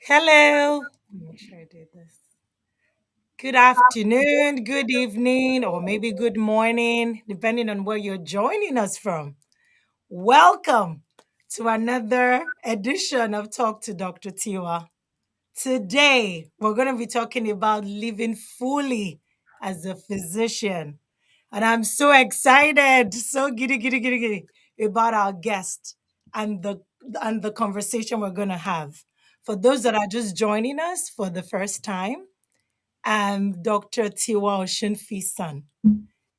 Hello. Make sure I did this. Good afternoon, good evening, or maybe good morning, depending on where you're joining us from. Welcome to another edition of Talk to Dr. Tiwa. Today, we're going to be talking about living fully as a physician. And I'm so excited, so giddy, giddy, giddy, giddy about our guest and the conversation we're going to have. For those that are just joining us for the first time, I'm Dr. Tiwa Oshinfisan.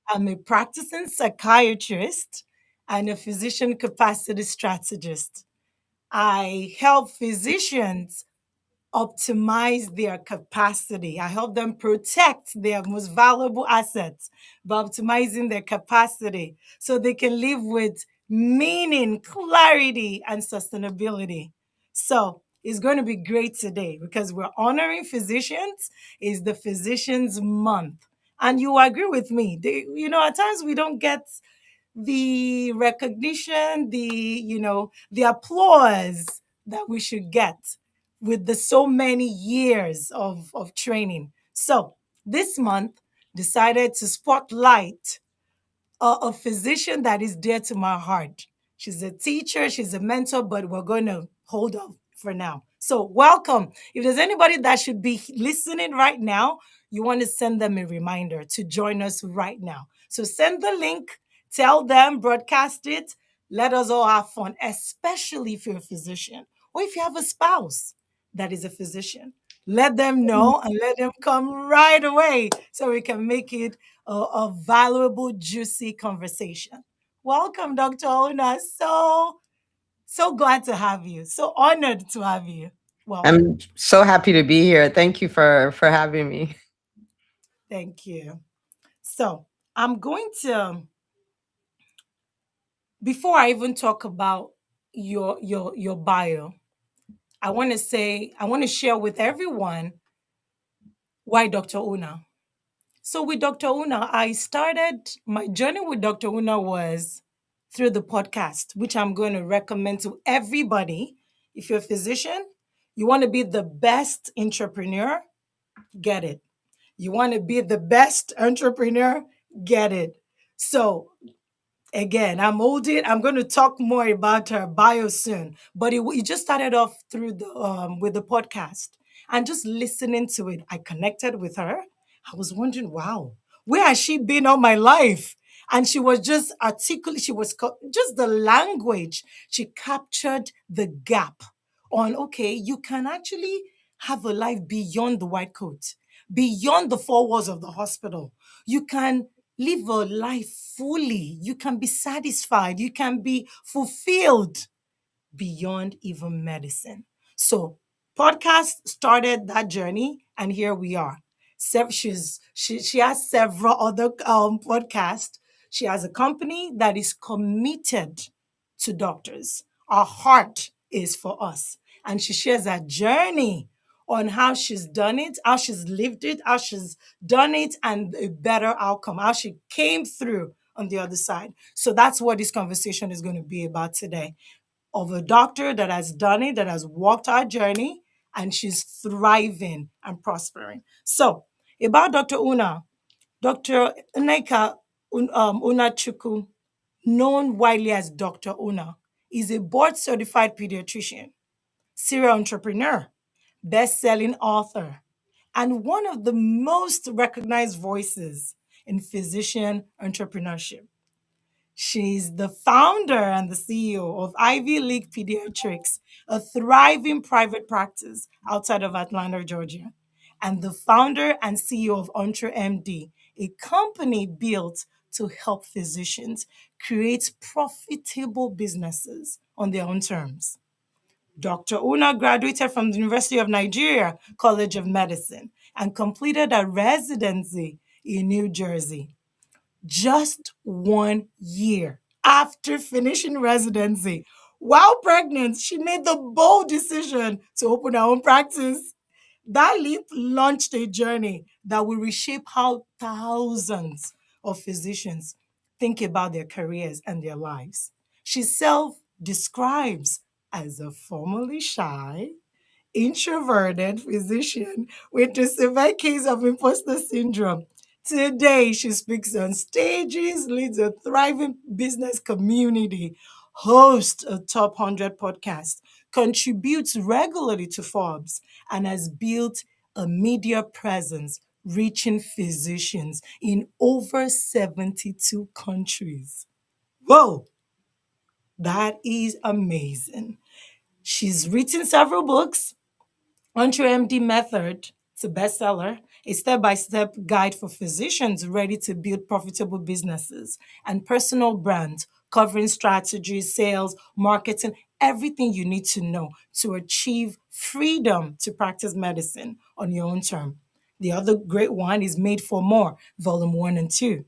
I'm a practicing psychiatrist and a physician capacity strategist. I help physicians optimize their capacity. I help them protect their most valuable assets by optimizing their capacity so they can live with meaning, clarity, and sustainability. So it's going to be great today because we're honoring physicians. It's the Physicians Month. And you agree with me. At times we don't get the recognition, the applause that we should get with the so many years of training. So this month decided to spotlight a physician that is dear to my heart. She's a teacher, she's a mentor, but we're going to hold off for now. So, welcome. If there's anybody that should be listening right now, you want to send them a reminder to join us right now. So, send the link, tell them, broadcast it. Let us all have fun, especially if you're a physician or if you have a spouse that is a physician. Let them know and let them come right away so we can make it a valuable, juicy conversation. Welcome, Dr. Ona. So glad to have you. So honored to have you. Welcome. I'm so happy to be here. Thank you for having me. Thank you. So I'm going to, before I even talk about your bio, I want to share with everyone why Dr. Una. So with Dr. Una, I started my journey with Dr. Una was through the podcast, which I'm going to recommend to everybody. If you're a physician, you want to be the best entrepreneur, get it. You want to be the best entrepreneur, get it. So again, I'm going to talk more about her bio soon, but it just started off through the with the podcast and just listening to it. I connected with her. I was wondering, wow, where has she been all my life? And she was just articulate. Just the language. She captured the gap on, okay, you can actually have a life beyond the white coat, beyond the four walls of the hospital. You can live a life fully. You can be satisfied. You can be fulfilled beyond even medicine. So, podcast started that journey, and here we are. She has several other podcasts. She has a company that is committed to doctors. Our heart is for us, and she shares her journey on how she's done it, how she's lived it, how she's done it, and a better outcome, how she came through on the other side. So that's what this conversation is going to be about today, of a doctor that has done it, that has walked our journey, and she's thriving and prospering. So, about Dr. Una, Dr. Uneka Unachuku, known widely as Dr. Una, is a board certified pediatrician, serial entrepreneur, best selling author, and one of the most recognized voices in physician entrepreneurship. She's the founder and the CEO of Ivy League Pediatrics, a thriving private practice outside of Atlanta, Georgia, and the founder and CEO of Entre MD, a company built to help physicians create profitable businesses on their own terms. Dr. Una graduated from the University of Nigeria College of Medicine and completed a residency in New Jersey. Just 1 year after finishing residency, while pregnant, she made the bold decision to open her own practice. That leap launched a journey that will reshape how thousands of physicians think about their careers and their lives. She self describes as a formerly shy, introverted physician with a severe case of imposter syndrome. Today, she speaks on stages, leads a thriving business community, hosts a top 100 podcast, contributes regularly to Forbes, and has built a media presence reaching physicians in over 72 countries. Whoa, that is amazing. She's written several books. Entre MD Method, it's a bestseller, a step by step guide for physicians ready to build profitable businesses and personal brands, covering strategies, sales, marketing, everything you need to know to achieve freedom to practice medicine on your own term. The other great one is Made for More, Volume 1 and 2,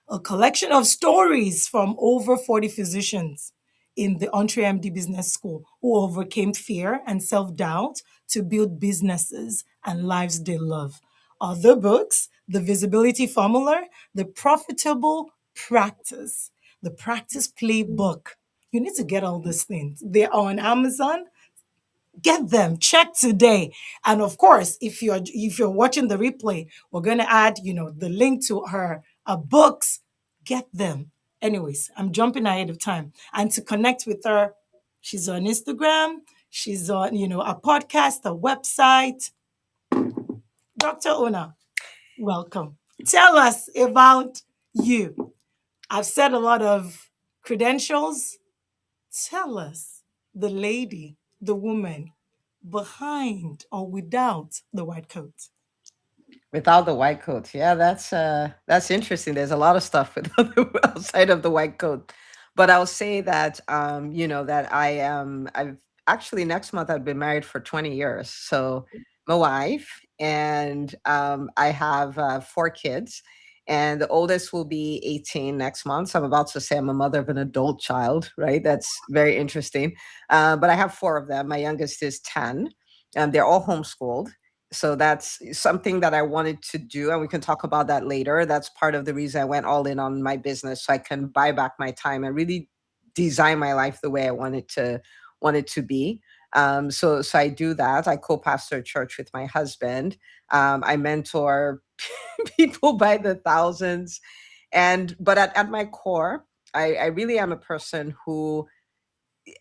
a collection of stories from over 40 physicians in the Entre MD Business School who overcame fear and self doubt to build businesses and lives they love. Other books, The Visibility Formula, The Profitable Practice, The Practice Playbook. You need to get all these things. They are on Amazon. Get them. Check today. And of course, if you're watching the replay, we're gonna add, the link to her books. Get them. Anyways, I'm jumping ahead of time. And to connect with her, she's on Instagram, she's on, a podcast, a website. Dr. Ona, welcome. Tell us about you. I've said a lot of credentials. Tell us the lady, the woman behind or without the white coat. Without the white coat. Yeah, that's interesting. There's a lot of stuff without outside of the white coat. But I'll say that that I've actually next month I've been married for 20 years. So my wife and I have four kids. And the oldest will be 18 next month. So I'm about to say I'm a mother of an adult child, right? That's very interesting. But I have four of them. My youngest is 10. They're all homeschooled, so that's something that I wanted to do, and we can talk about that later. That's part of the reason I went all in on my business, so I can buy back my time and really design my life the way I want it to be. So I do that. I co-pastor a church with my husband. I mentor people by the thousands, and but at my core, I really am a person who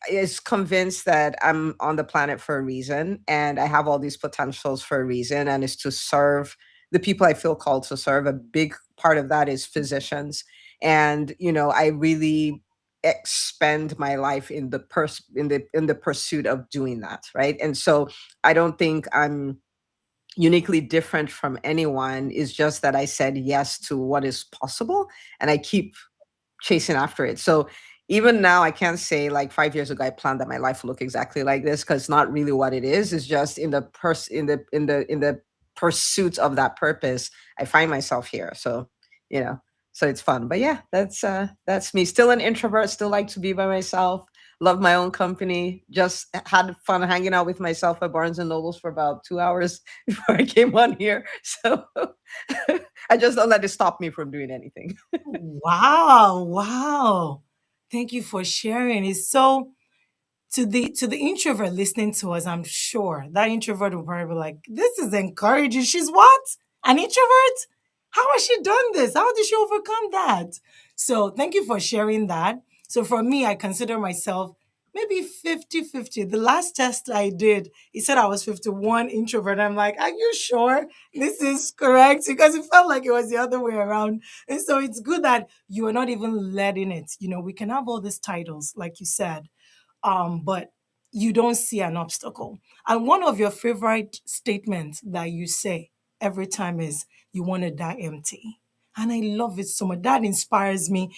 is convinced that I'm on the planet for a reason and I have all these potentials for a reason, and is to serve the people I feel called to serve. A big part of that is physicians. And I really expend my life in the pursuit of doing that, right? And so I don't think I'm uniquely different from anyone. It's just that I said yes to what is possible, and I keep chasing after it. So even now, I can't say like 5 years ago I planned that my life would look exactly like this, because it's not really what it is. It's just in the pursuit of that purpose, I find myself here. So you know, so it's fun. But yeah, that's me. Still an introvert. Still like to be by myself. Love my own company. Just had fun hanging out with myself at Barnes and Nobles for about 2 hours before I came on here. So I just don't let it stop me from doing anything. Wow, wow. Thank you for sharing. It's so to the introvert listening to us, I'm sure that introvert will probably be like, this is encouraging. She's what? An introvert? How has she done this? How did she overcome that? So thank you for sharing that. So for me, I consider myself maybe 50-50. The last test I did, he said I was 51 introvert. I'm like, are you sure this is correct? Because it felt like it was the other way around. And so it's good that you are not even letting it. We can have all these titles, like you said, but you don't see an obstacle. And one of your favorite statements that you say every time is, you want to die empty. And I love it so much. That inspires me.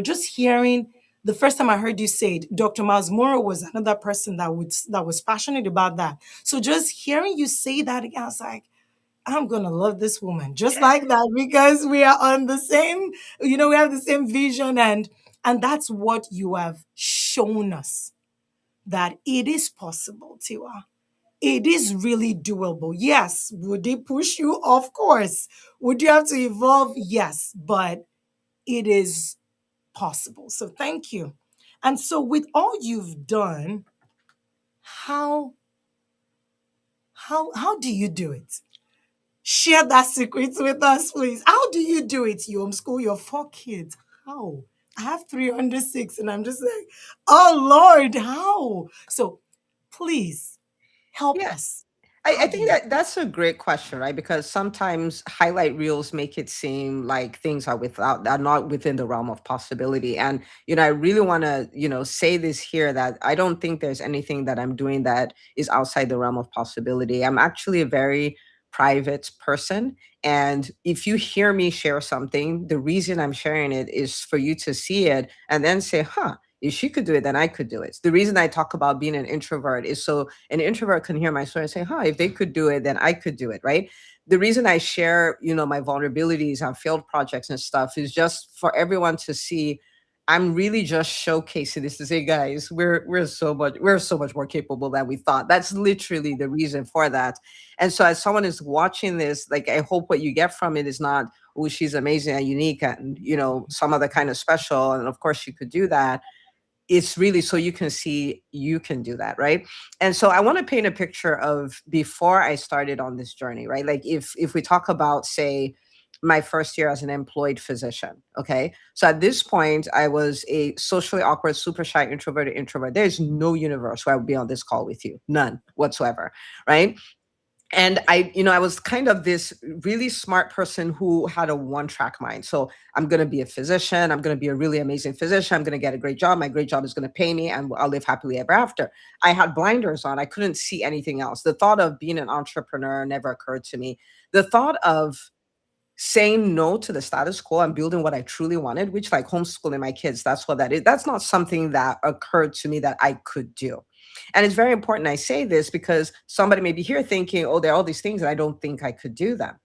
Just hearing the first time I heard you say it, Dr. Miles Morrow was another person that was passionate about that. So just hearing you say that again, I was like, I'm gonna love this woman just like that, because we are on the same, we have the same vision, and that's what you have shown us, that it is possible, Tiwa. It is really doable. Yes. Would it push you? Of course. Would you have to evolve? Yes. But it is possible. So thank you. And so, with all you've done, how How do you do it? Share that secret with us, please. How do you do it? You homeschool your 4 kids. How? I have 306, and I'm just like, oh Lord, how? So please help Yeah. us. I How do think you? that that's a great question, right? Because sometimes highlight reels make it seem like things are not within the realm of possibility. And I really want to say this here, that I don't think there's anything that I'm doing that is outside the realm of possibility. I'm actually a very private person, and if you hear me share something, the reason I'm sharing it is for you to see it and then say, huh, if she could do it, then I could do it. The reason I talk about being an introvert is so an introvert can hear my story and say, huh, if they could do it, then I could do it, right? The reason I share, my vulnerabilities on failed projects and stuff is just for everyone to see. I'm really just showcasing this to say, guys, we're so much more capable than we thought. That's literally the reason for that. And so as someone is watching this, like, I hope what you get from it is not, oh, she's amazing and unique and some other kind of special. And of course she could do that. It's really so you can see you can do that, right? And so I want to paint a picture of before I started on this journey, right? Like if we talk about, say, my first year as an employed physician, okay? So at this point I was a socially awkward, super shy, introverted introvert. There's no universe where I would be on this call with you, none whatsoever, right? And I was kind of this really smart person who had a one track mind. So I'm going to be a physician, I'm going to be a really amazing physician, I'm going to get a great job, my great job is going to pay me, and I'll live happily ever after. I had blinders on, I couldn't see anything else. The thought of being an entrepreneur never occurred to me. The thought of saying no to the status quo and building what I truly wanted, which, like, homeschooling my kids, that's what that is. That's not something that occurred to me that I could do. And it's very important I say this because somebody may be here thinking, oh, there are all these things and I don't think I could do them.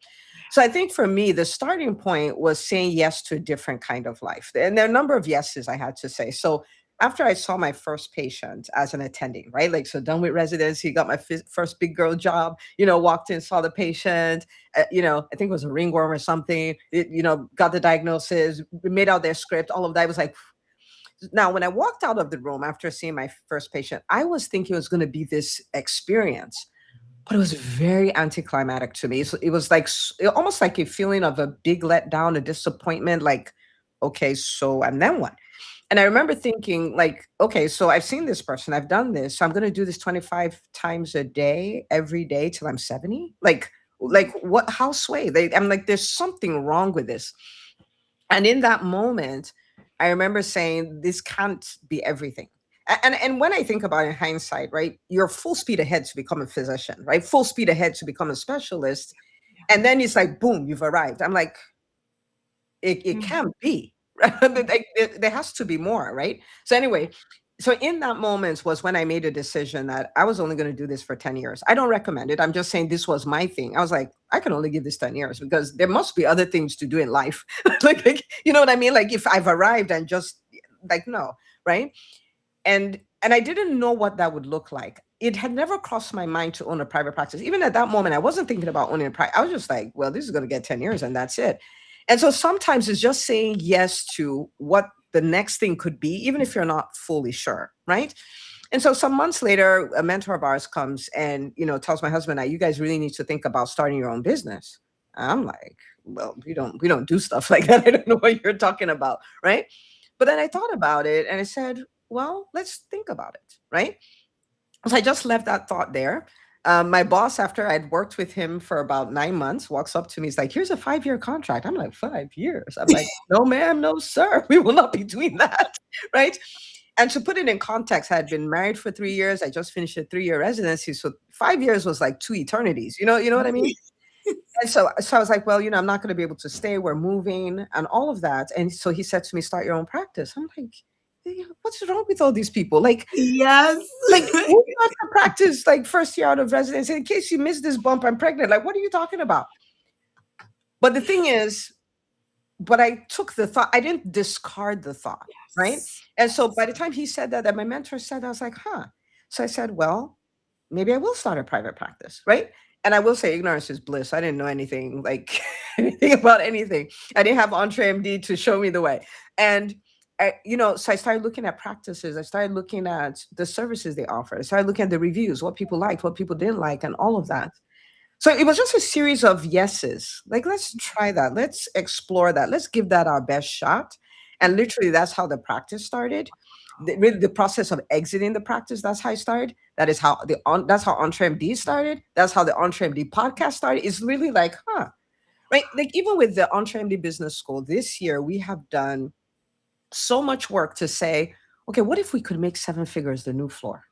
So I think for me, the starting point was saying yes to a different kind of life. And there are a number of yeses I had to say. So after I saw my first patient as an attending, right? Like, so done with residency, got my first big girl job, walked in, saw the patient, I think it was a ringworm or something, got the diagnosis, made out their script, all of that. I was like, now, when I walked out of the room after seeing my first patient, I was thinking it was going to be this experience, but it was very anticlimactic to me. So it was like almost like a feeling of a big letdown, a disappointment. Like, okay, so and then what? And I remember thinking, like, okay, so I've seen this person, I've done this, so I'm going to do this 25 times a day, every day till I'm 70. Like what? How sway? I'm like, there's something wrong with this. And in that moment, I remember saying, this can't be everything. And when I think about it in hindsight, right, you're full speed ahead to become a physician, right? Full speed ahead to become a specialist. And then it's like, boom, you've arrived. I'm like, it Mhm. can't be. Right? Like, there has to be more, right? So anyway, so in that moment was when I made a decision that I was only going to do this for 10 years. I don't recommend it. I'm just saying this was my thing. I was like, I can only give this 10 years because there must be other things to do in life. Like, you know what I mean? Like, if I've arrived and just, like, no, right? And I didn't know what that would look like. It had never crossed my mind to own a private practice. Even at that moment, I wasn't thinking about owning a private. I was just like, well, this is going to get 10 years and that's it. And so sometimes it's just saying yes to what the next thing could be, even if you're not fully sure, right? And so some months later, a mentor of ours comes and, tells my husband and I, you guys really need to think about starting your own business. I'm like, well, we don't do stuff like that. I don't know what you're talking about, right? But then I thought about it and I said, well, let's think about it, right? So I just left that thought there. My boss, after I'd worked with him for about 9 months, walks up to me. He's like, here's a 5-year contract. I'm like, 5 years? I'm like, no, ma'am, no, sir. We will not be doing that. Right. And to put it in context, I had been married for 3 years. I just finished a 3-year residency. So 5 years was like two eternities. You know what I mean? And so I was like, well, I'm not going to be able to stay. We're moving and all of that. And so he said to me, start your own practice. I'm like, what's wrong with all these people? Yes. Like, who wants to practice, like, first year out of residency? In case you miss this bump, I'm pregnant. Like, what are you talking about? But the thing is, but I took the thought, I didn't discard the thought, right? Yes. And so by the time he said that my mentor said, I was like, huh. So I said, well, maybe I will start a private practice, right? And I will say ignorance is bliss. I didn't know anything, like anything about anything. I didn't have EntreMD to show me the way. And so I started looking at practices. I started looking at the services they offer. I started looking at the reviews, what people liked, what people didn't like, and all of that. So it was just a series of yeses. Like, let's try that. Let's explore that. Let's give that our best shot. And literally, that's how the practice started. Really, the process of exiting the practice. That's how I started. That's how Entre MD started. That's how the Entre MD podcast started. It's really like, right? Like even with the Entre MD Business School this year, we have done so much work to say, okay, what if we could make seven figures the new floor?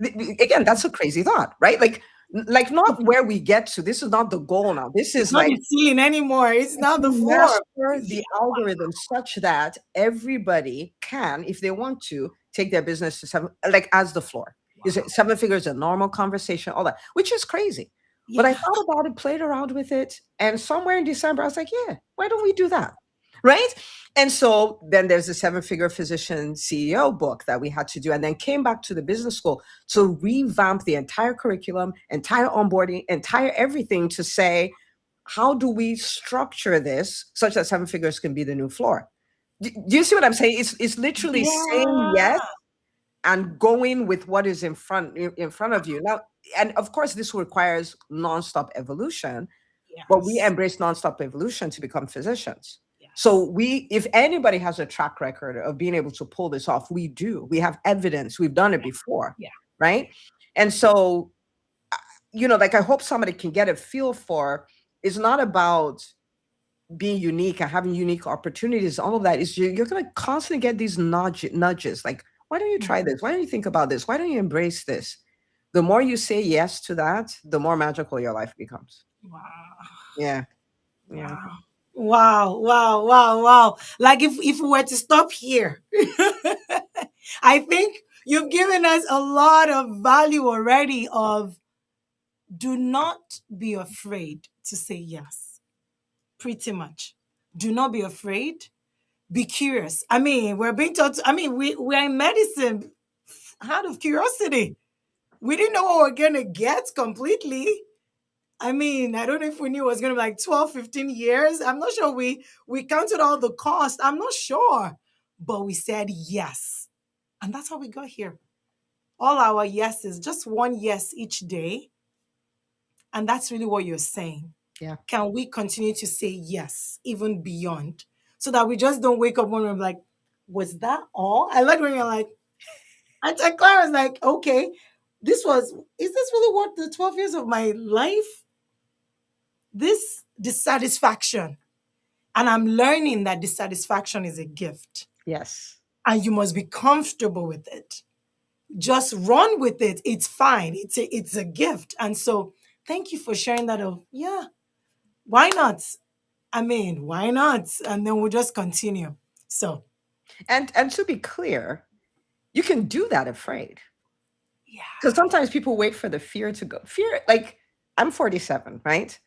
Again, that's a crazy thought, right? Like not where we get to. This is not the goal now. This It's is not like the ceiling anymore. It's now the to floor. master Yeah. the algorithm such that everybody can, if they want to, take their business to seven, like as the floor. Is it Wow. seven figures, a normal conversation, all that, which is crazy. But I Yeah. thought about it, played around with it, and somewhere in December, I was like, yeah, why don't we do that? Right. And so then there's the seven figure physician CEO book that we had to do, and then came back to the business school to revamp the entire curriculum, entire onboarding, entire everything to say, how do we structure this such that seven figures can be the new floor? Do you see what I'm saying? It's literally saying yes Yeah. and going with what is in front of you now. And of course, this requires nonstop evolution, but we Yes. embrace nonstop evolution to become physicians. So Yes. if anybody has a track record of being able to pull this off, we do. We have evidence. We've done it Yeah. before, Yeah. right? And so, like I hope somebody can get a feel for. It's not about being unique and having unique opportunities. All of that is you're going to constantly get these nudges. Like, why don't you try Mhm. this? Why don't you think about this? Why don't you embrace this? The more you say yes to that, the more magical your life becomes. Wow. Yeah, yeah. Wow. Wow. Wow. Wow. Wow. Like if we were to stop here, I think you've given us a lot of value already of do not be afraid to say yes. Pretty much. Do not be afraid. Be curious. I mean, we're being taught, we're in medicine out of curiosity. We didn't know what we're going to get completely. I mean, I don't know if we knew it was going to be like 12, 15 years. I'm not sure we counted all the cost. I'm not sure. But we said yes. And that's how we got here. All our yeses, just one yes each day. And that's really what you're saying. Yeah. Can we continue to say yes, even beyond? So that we just don't wake up one morning like, was that all? I like when you're like, and Clara's like, okay, is this really what the 12 years of my life? This dissatisfaction. And I'm learning that dissatisfaction is a gift. Yes. And you must be comfortable with it. Just run with it. It's fine. It's a gift. And so thank you for sharing that of yeah, why not? I mean, why not? And then we'll just continue. So And to be clear, you can do that afraid. Because yeah. sometimes people wait for the fear to go. Fear, like I'm 47, right?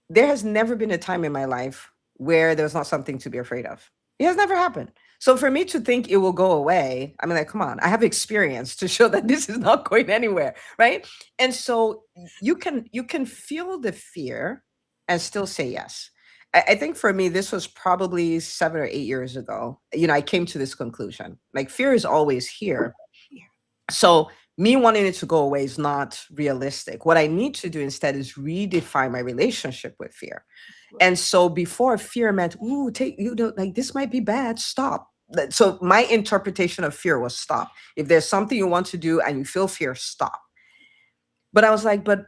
There has never been a time in my life where there's not something to be afraid of. It has never happened. So for me to think it will go away, I mean, like, come on, I have experience to show that this is not going anywhere, right? And so you can feel the fear and still say yes. I think for me, this was probably 7 or 8 years ago. I came to this conclusion. Like fear is always here. Yeah. So me wanting it to go away is not realistic. What I need to do instead is redefine my relationship with fear. And so before fear meant, ooh, take like this might be bad, stop. So my interpretation of fear was stop. If there's something you want to do and you feel fear, stop. But I was like, but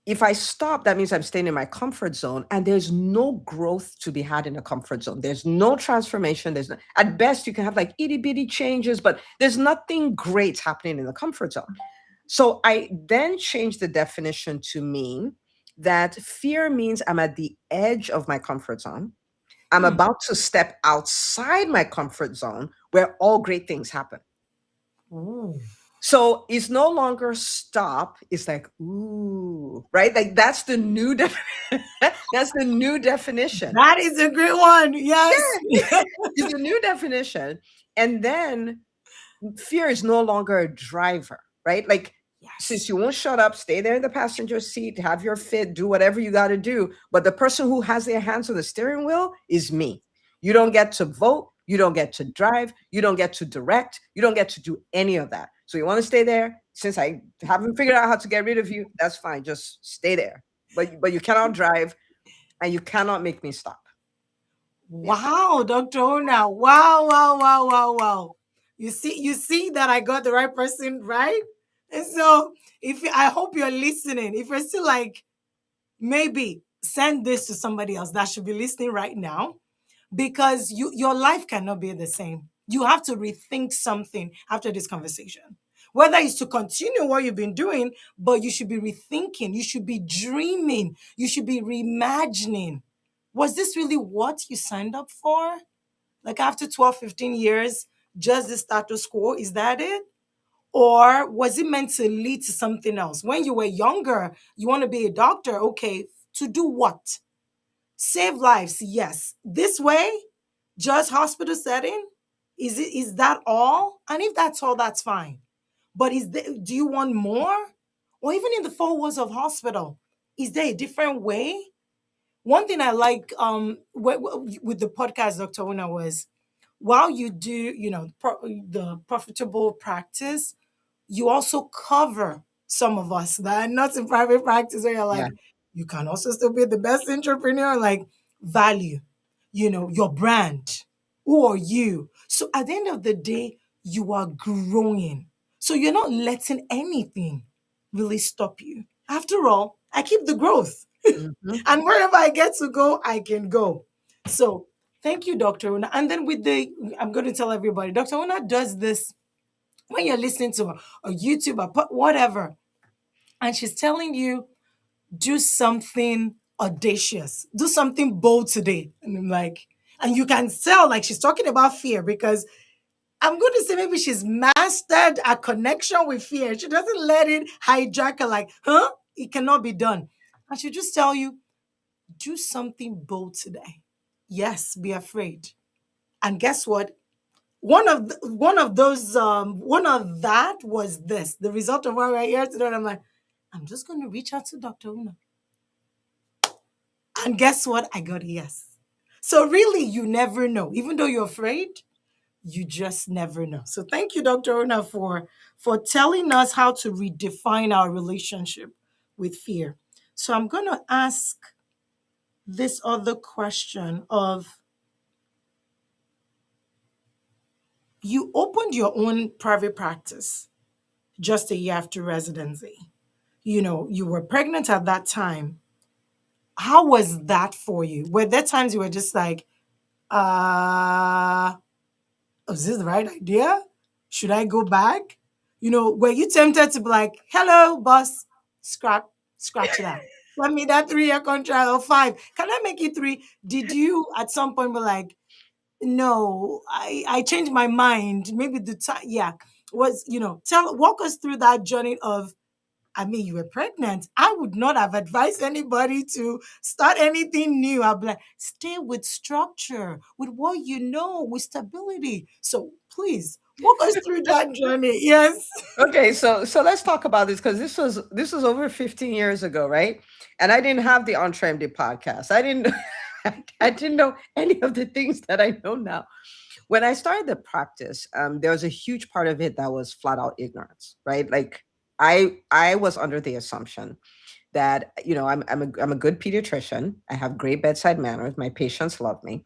if I stop, that means I'm staying in my comfort zone and there's no growth to be had in a comfort zone. There's no transformation. At best, you can have like itty bitty changes, but there's nothing great happening in the comfort zone. So I then changed the definition to mean that fear means I'm at the edge of my comfort zone. I'm Hmm. about to step outside my comfort zone where all great things happen. Ooh. So it's no longer stop. It's like, ooh, right? Like that's the new that's the new definition. That is a great one. Yes. Yeah, it's a new definition. And then fear is no longer a driver, right? Like, since Yes. you won't shut up, stay there in the passenger seat, have your fit, do whatever you got to do. But the person who has their hands on the steering wheel is me. You don't get to vote. You don't get to drive. You don't get to direct. You don't get to do any of that. So you want to stay there? Since I haven't figured out how to get rid of you, that's fine. Just stay there. But you cannot drive and you cannot make me stop. Yeah. Wow, Dr. Ona. Wow, wow, wow, wow, wow. You see that I got the right person, right? And so I hope you're listening. If you're still like, maybe send this to somebody else that should be listening right now, because your life cannot be the same. You have to rethink something after this conversation. Whether it's to continue what you've been doing, but you should be rethinking, you should be dreaming, you should be reimagining. Was this really what you signed up for? Like after 12, 15 years, just the status quo, is that it? Or was it meant to lead to something else? When you were younger, you want to be a doctor. Okay, to do what? Save lives, yes. This way, just hospital setting, is that all? And if that's all, that's fine. But do you want more? Or even in the four walls of hospital, is there a different way? One thing I like with the podcast, Dr. Una, was while you do, the profitable practice, you also cover some of us that are not in private practice, where you're Yeah. like, you can also still be the best entrepreneur, like value, your brand. Who are you? So at the end of the day, you are growing. So you're not letting anything really stop you. After all, I keep the growth. Mhm. And wherever I get to go, I can go. So thank you, Dr. Una. And then I'm going to tell everybody, Dr. Una does this when you're listening to a YouTube, whatever, and she's telling you, do something audacious, do something bold today. And I'm like, and you can tell, like, she's talking about fear, because I'm going to say maybe she's mastered a connection with fear. She doesn't let it hijack her, like, huh? It cannot be done. And she'll just tell you, do something bold today. Yes, be afraid. And guess what? One of that was this. The result of what we're here today. And I'm like, I'm just going to reach out to Dr. Una. And guess what? I got a yes. So really, you never know. Even though you're afraid, you just never know. So thank you, Dr. Una, for telling us how to redefine our relationship with fear. So I'm going to ask this other question of, you opened your own private practice just a year after residency. You were pregnant at that time. How was that for you? Were there times you were just like, uh, is this the right idea? Should I go back? Were you tempted to be like, hello, boss, scratch that. Let me that 3 year contract or five. Can I make it three? Did you at some point be like, no, I changed my mind. Maybe the time, yeah, was, walk us through that journey of, I mean, you were pregnant. I would not have advised anybody to start anything new. I'd be like, stay with structure, with what you know, with stability. So please walk us through that journey. Yes. Okay, so let's talk about this because this was over 15 years ago, right? And I didn't have the Entre MD podcast. I didn't I didn't know any of the things that I know now. When I started the practice, there was a huge part of it that was flat out ignorance, right? Like I was under the assumption that I'm a good pediatrician. I have great bedside manners. My patients love me,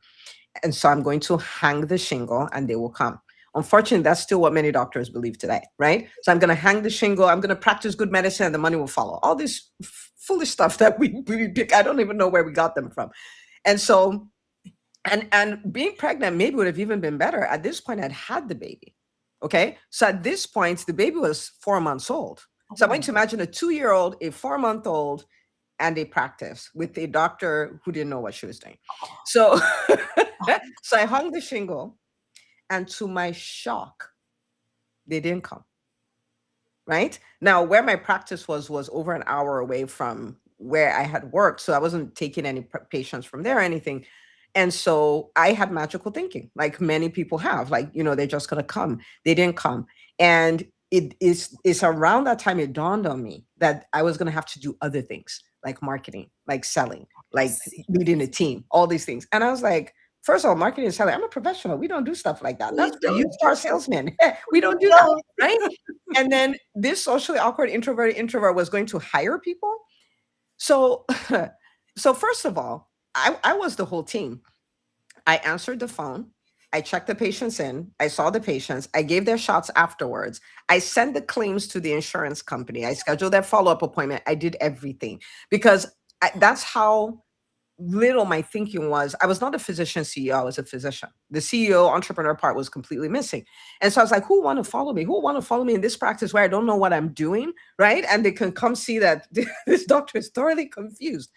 and so I'm going to hang the shingle and they will come. Unfortunately, that's still what many doctors believe today, right? So I'm going to hang the shingle, I'm going to practice good medicine, and the money will follow. All this foolish stuff that we pick, I don't even know where we got them from. And so, and being pregnant maybe would have even been better. At this point, I'd had the baby. Okay. So at this point, the baby was 4 months old. So I want you to imagine a 2-year-old, a 4-month old, and a practice with a doctor who didn't know what she was doing. So, so I hung the shingle, and to my shock, they didn't come. Right now, where my practice was over an hour away from where I had worked, so I wasn't taking any patients from there or anything. And so I had magical thinking, like many people have, like they're just gonna come. They didn't come, and it's around that time it dawned on me that I was gonna have to do other things like marketing, like selling, like See. leading a team, all these things. And I was like, First of all, marketing and selling, I'm a professional. We don't do stuff like that. We That's for don't. used car salesmen. We We don't do that, don't. right? And then this socially awkward introverted introvert was going to hire people. So, so first of all, I was the whole team. I answered the phone. I checked the patients in. I saw the patients. I gave their shots afterwards. I sent the claims to the insurance company. I scheduled their follow up appointment. I did everything because that's how little my thinking was. I was not a physician CEO. I was a physician. The CEO entrepreneur part was completely missing. And so I was like, who want to follow me? Who want to follow me in this practice where I don't know what I'm doing? Right. And they can come see that this doctor is thoroughly confused.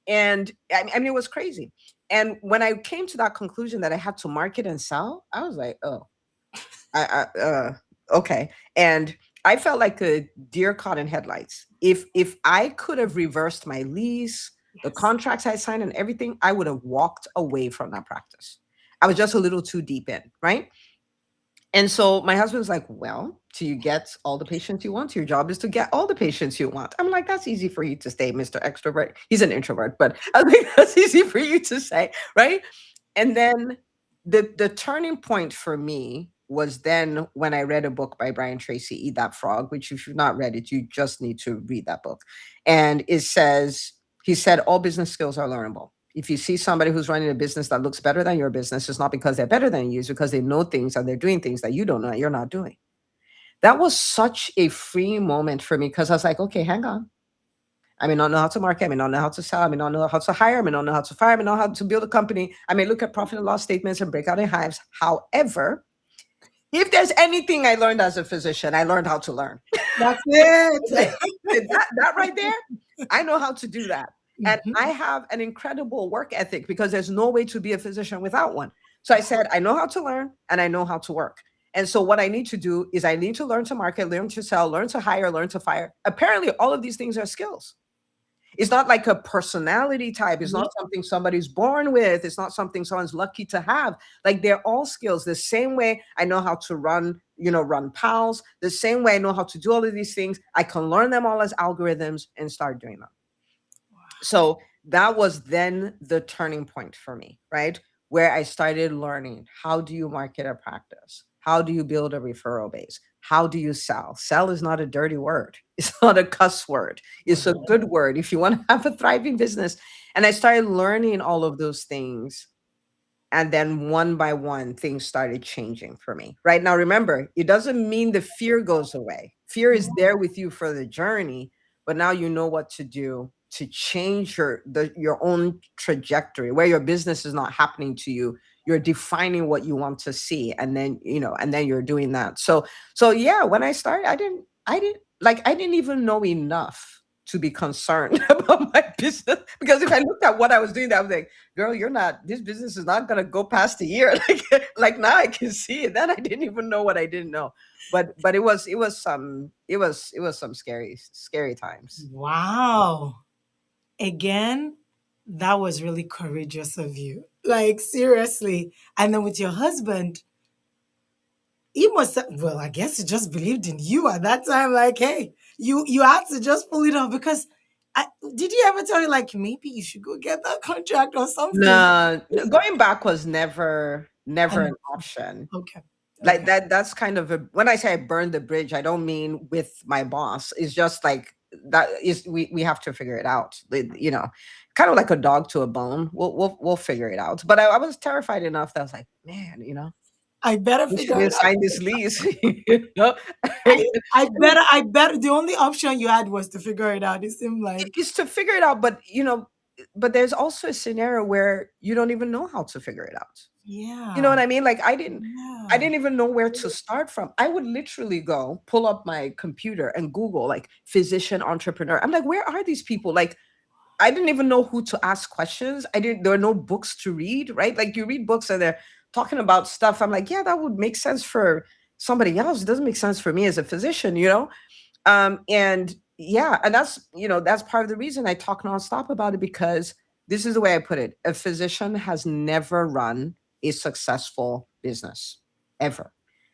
And I mean, it was crazy. And when I came to that conclusion that I had to market and sell, I was like, oh, okay. And I felt like a deer caught in headlights. If I could have reversed my lease, the Yes. contracts I signed and everything, I would have walked away from that practice. I was just a little too deep in, right? And so my husband's like, well, till you get all the patients you want, your job is to get all the patients you want. I'm like, that's easy for you to say, Mr. Extrovert. He's an introvert, but I think that's easy for you to say, right? And then the turning point for me was then when I read a book by Brian Tracy, Eat That Frog, which if you've not read it, you just need to read that book. And it says, he said, all business skills are learnable. If you see somebody who's running a business that looks better than your business, it's not because they're better than you, it's because they know things and they're doing things that you don't know, you're not doing. That was such a free moment for me because I was like, okay, hang on. I may not know how to market. I may not know how to sell. I may not know how to hire. I may not know how to fire. I may not know how to build a company. I may look at profit and loss statements and break out in hives. However, if there's anything I learned as a physician, I learned how to learn. That's Right? it. That right there, I know how to do that. And Mhm. I have an incredible work ethic because there's no way to be a physician without one. So I said, I know how to learn and I know how to work. And so what I need to do is I need to learn to market, learn to sell, learn to hire, learn to fire. Apparently, all of these things are skills. It's not like a personality type. It's not Yep. something somebody's born with. It's not something someone's lucky to have. Like they're all skills. The same way I know how to run, run pals. The same way I know how to do all of these things. I can learn them all as algorithms and start doing them. So that was then the turning point for me, right? Where I started learning, how do you market a practice? How do you build a referral base? How do you sell? Sell is not a dirty word. It's not a cuss word. It's a Mhm. good word if you want to have a thriving business. And I started learning all of those things. And then one by one, things started changing for me. Right now, remember, it doesn't mean the fear goes away. Fear is there with you for the journey, but now you know what to do to change your own trajectory where your business is not happening to you. You're defining what you want to see, and then you're doing that. So yeah, when I started, I didn't even know enough to be concerned about my business because if I looked at what I was doing, I was like, girl, you're not, this business is not going to go past a year. Like now I can see it. Then I didn't even know what I didn't know. But it was some scary times. Wow. Again, that was really courageous of you. Like, seriously. And then with your husband, he must have, well, I guess he just believed in you at that time. Like, hey, you had to just pull it off because I, did he ever tell you like maybe you should go get that contract or something? No, no, going back was never And an option. okay, Like okay. that's kind of when I say I burned the bridge, I don't mean with my boss. It's just like that is we have to figure it out. Kind of like a dog to a bone. We'll figure it out. But I was terrified enough that I was like, man, I better we figure shouldn't it out. sign this lease. you know? I better the only option you had was to figure it out. It seemed like It's to figure it out, but there's also a scenario where you don't even know how to figure it out. You know yeah. what I mean? Like I Yeah. didn't even know where to start from. I would literally go pull up my computer and Google like physician entrepreneur. I'm like, where are these people? Like I didn't even know who to ask questions. There are no books to read, right? Like you read books and they're talking about stuff. I'm like, yeah, that would make sense for somebody else. It doesn't make sense for me as a physician. And yeah, and that's part of the reason I talk nonstop about it because this is the way I put it. A physician has never run a successful business ever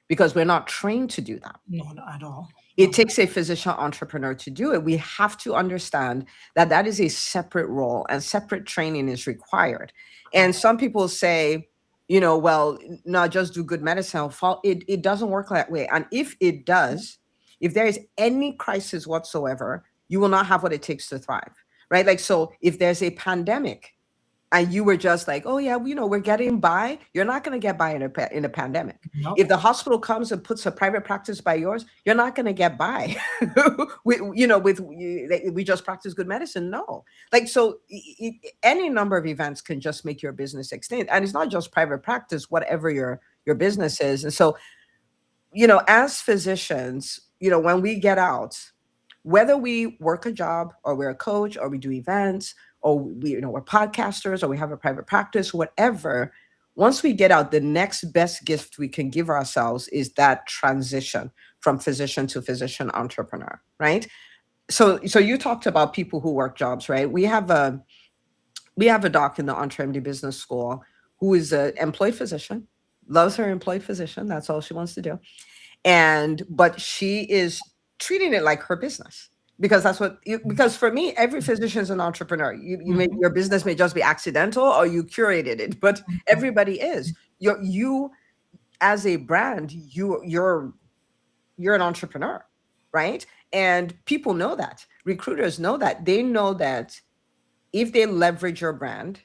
because we're not trained to do that. Not at all. It No. takes a physician entrepreneur to do it. We have to understand that is a separate role and separate training is required. And some people say, well, not just do good medicine. It doesn't work that way. And if it does, if there is any crisis whatsoever, you will not have what it takes to thrive, right? Like, so if there's a pandemic, and you were just like, oh yeah, we're getting by. You're not going to get by in a pandemic. No. If the hospital comes and puts a private practice by yours, you're not going to get by. We just practice good medicine. No, like, so any number of events can just make your business extinct, and it's not just private practice. Whatever your business is, and so as physicians, when we get out, whether we work a job or we're a coach or we do events or we're podcasters or we have a private practice, whatever, once we get out, the next best gift we can give ourselves is that transition from physician to physician entrepreneur, right? So you talked about people who work jobs, right? We have a doc in the Entre MD Business School who is an employed physician, loves her employed physician. That's all she wants to do. But she is treating it like her business, because because for me, every physician is an entrepreneur. Mhm. Your business may just be accidental or you curated it, but everybody is. You as a brand, you're an entrepreneur, right? And people know that. Recruiters know that. They know that if they leverage your brand,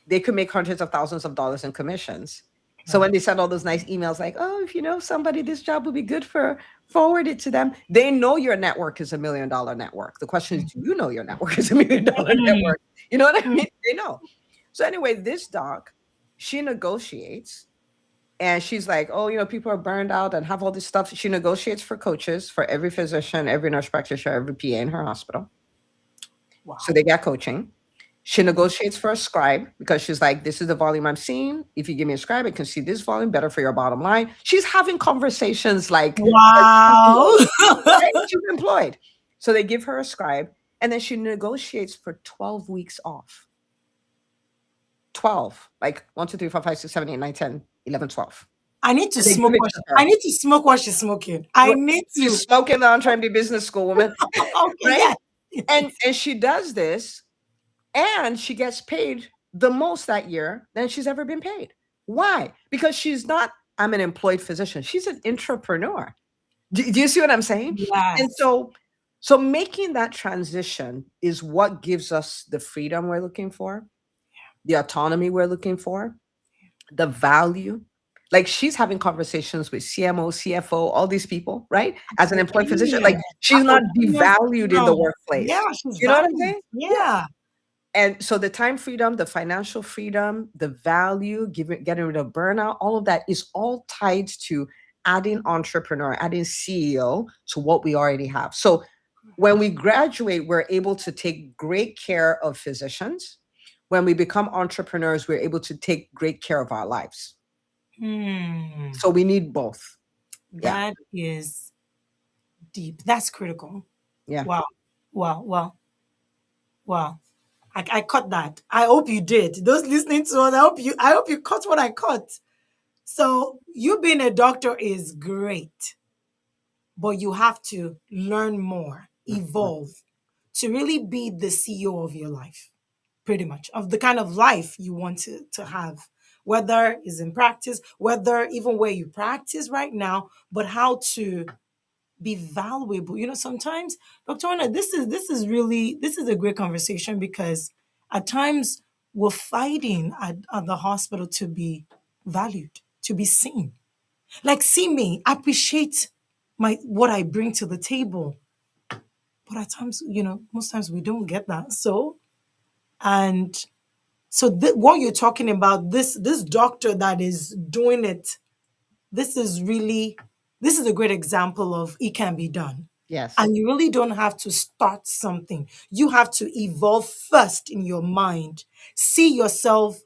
they could make hundreds of thousands of dollars in commissions. So when Right. they send all those nice emails like, oh, if you know somebody, this job would be good for, forward it to them. They know your network is $1 million network. The question is, do you know your network is $1 million Mm, network? You know what I mm. mean? They know. So anyway, this doc, she negotiates, and she's like, oh, people are burned out and have all this stuff. She negotiates for coaches for every physician, every nurse practitioner, every PA in her hospital. So Wow. they get coaching. She negotiates for a scribe because she's like, this is the volume I'm seeing. If you give me a scribe, I can see this volume better for your bottom line. She's having conversations like a Wow. CEO, right? She's employed. So they give her a scribe, and then she negotiates for 12 weeks off. 12, like 1, 2, 3, 4, 5, 6, 7, 8, 9, 10, 11, 12. I need to And they smoke give it what to I her. need to smoke what she's smoking. I need She's to. smoking on trying to be business school woman, Okay, right? yes. And she does this, and she gets paid the most that year than she's ever been paid. Why? Because she's not, I'm an employed physician. She's an entrepreneur. Do you see what I'm saying? And Yes. so making that transition is what gives us the freedom we're looking for, the autonomy we're looking for, the value. Like, she's having conversations with CMO, CFO, all these people, right? As an employed physician, Yeah. like, she's not Yes. devalued in the No. Yeah, workplace. she's You know what I'm valued. saying? Yeah. Yeah. And so the time freedom, the financial freedom, the value, getting rid of burnout, all of that is all tied to adding entrepreneur, adding CEO to what we already have. So when we graduate, we're able to take great care of physicians. When we become entrepreneurs, we're able to take great care of our lives. Hmm. So we need both. Yeah. That is deep. That's critical. Yeah. Wow. Wow. Wow. Wow. I caught that. I hope you did. Those listening to us, I hope you caught what I caught. So you being a doctor is great, but you have to learn more, Mhm. evolve to really be the CEO of your life, pretty much, of the kind of life you want to have, whether it's in practice, whether even where you practice right now, but how to be valuable. Sometimes, Dr. Anna, this is a great conversation because at times we're fighting at the hospital to be valued, to be seen. Like, see me, appreciate my what I bring to the table. But at times, most times we don't get that. And so what you're talking about, this doctor that is doing it, this is really this is a great example of it can be done. Yes. And you really don't have to start something. You have to evolve first in your mind. See yourself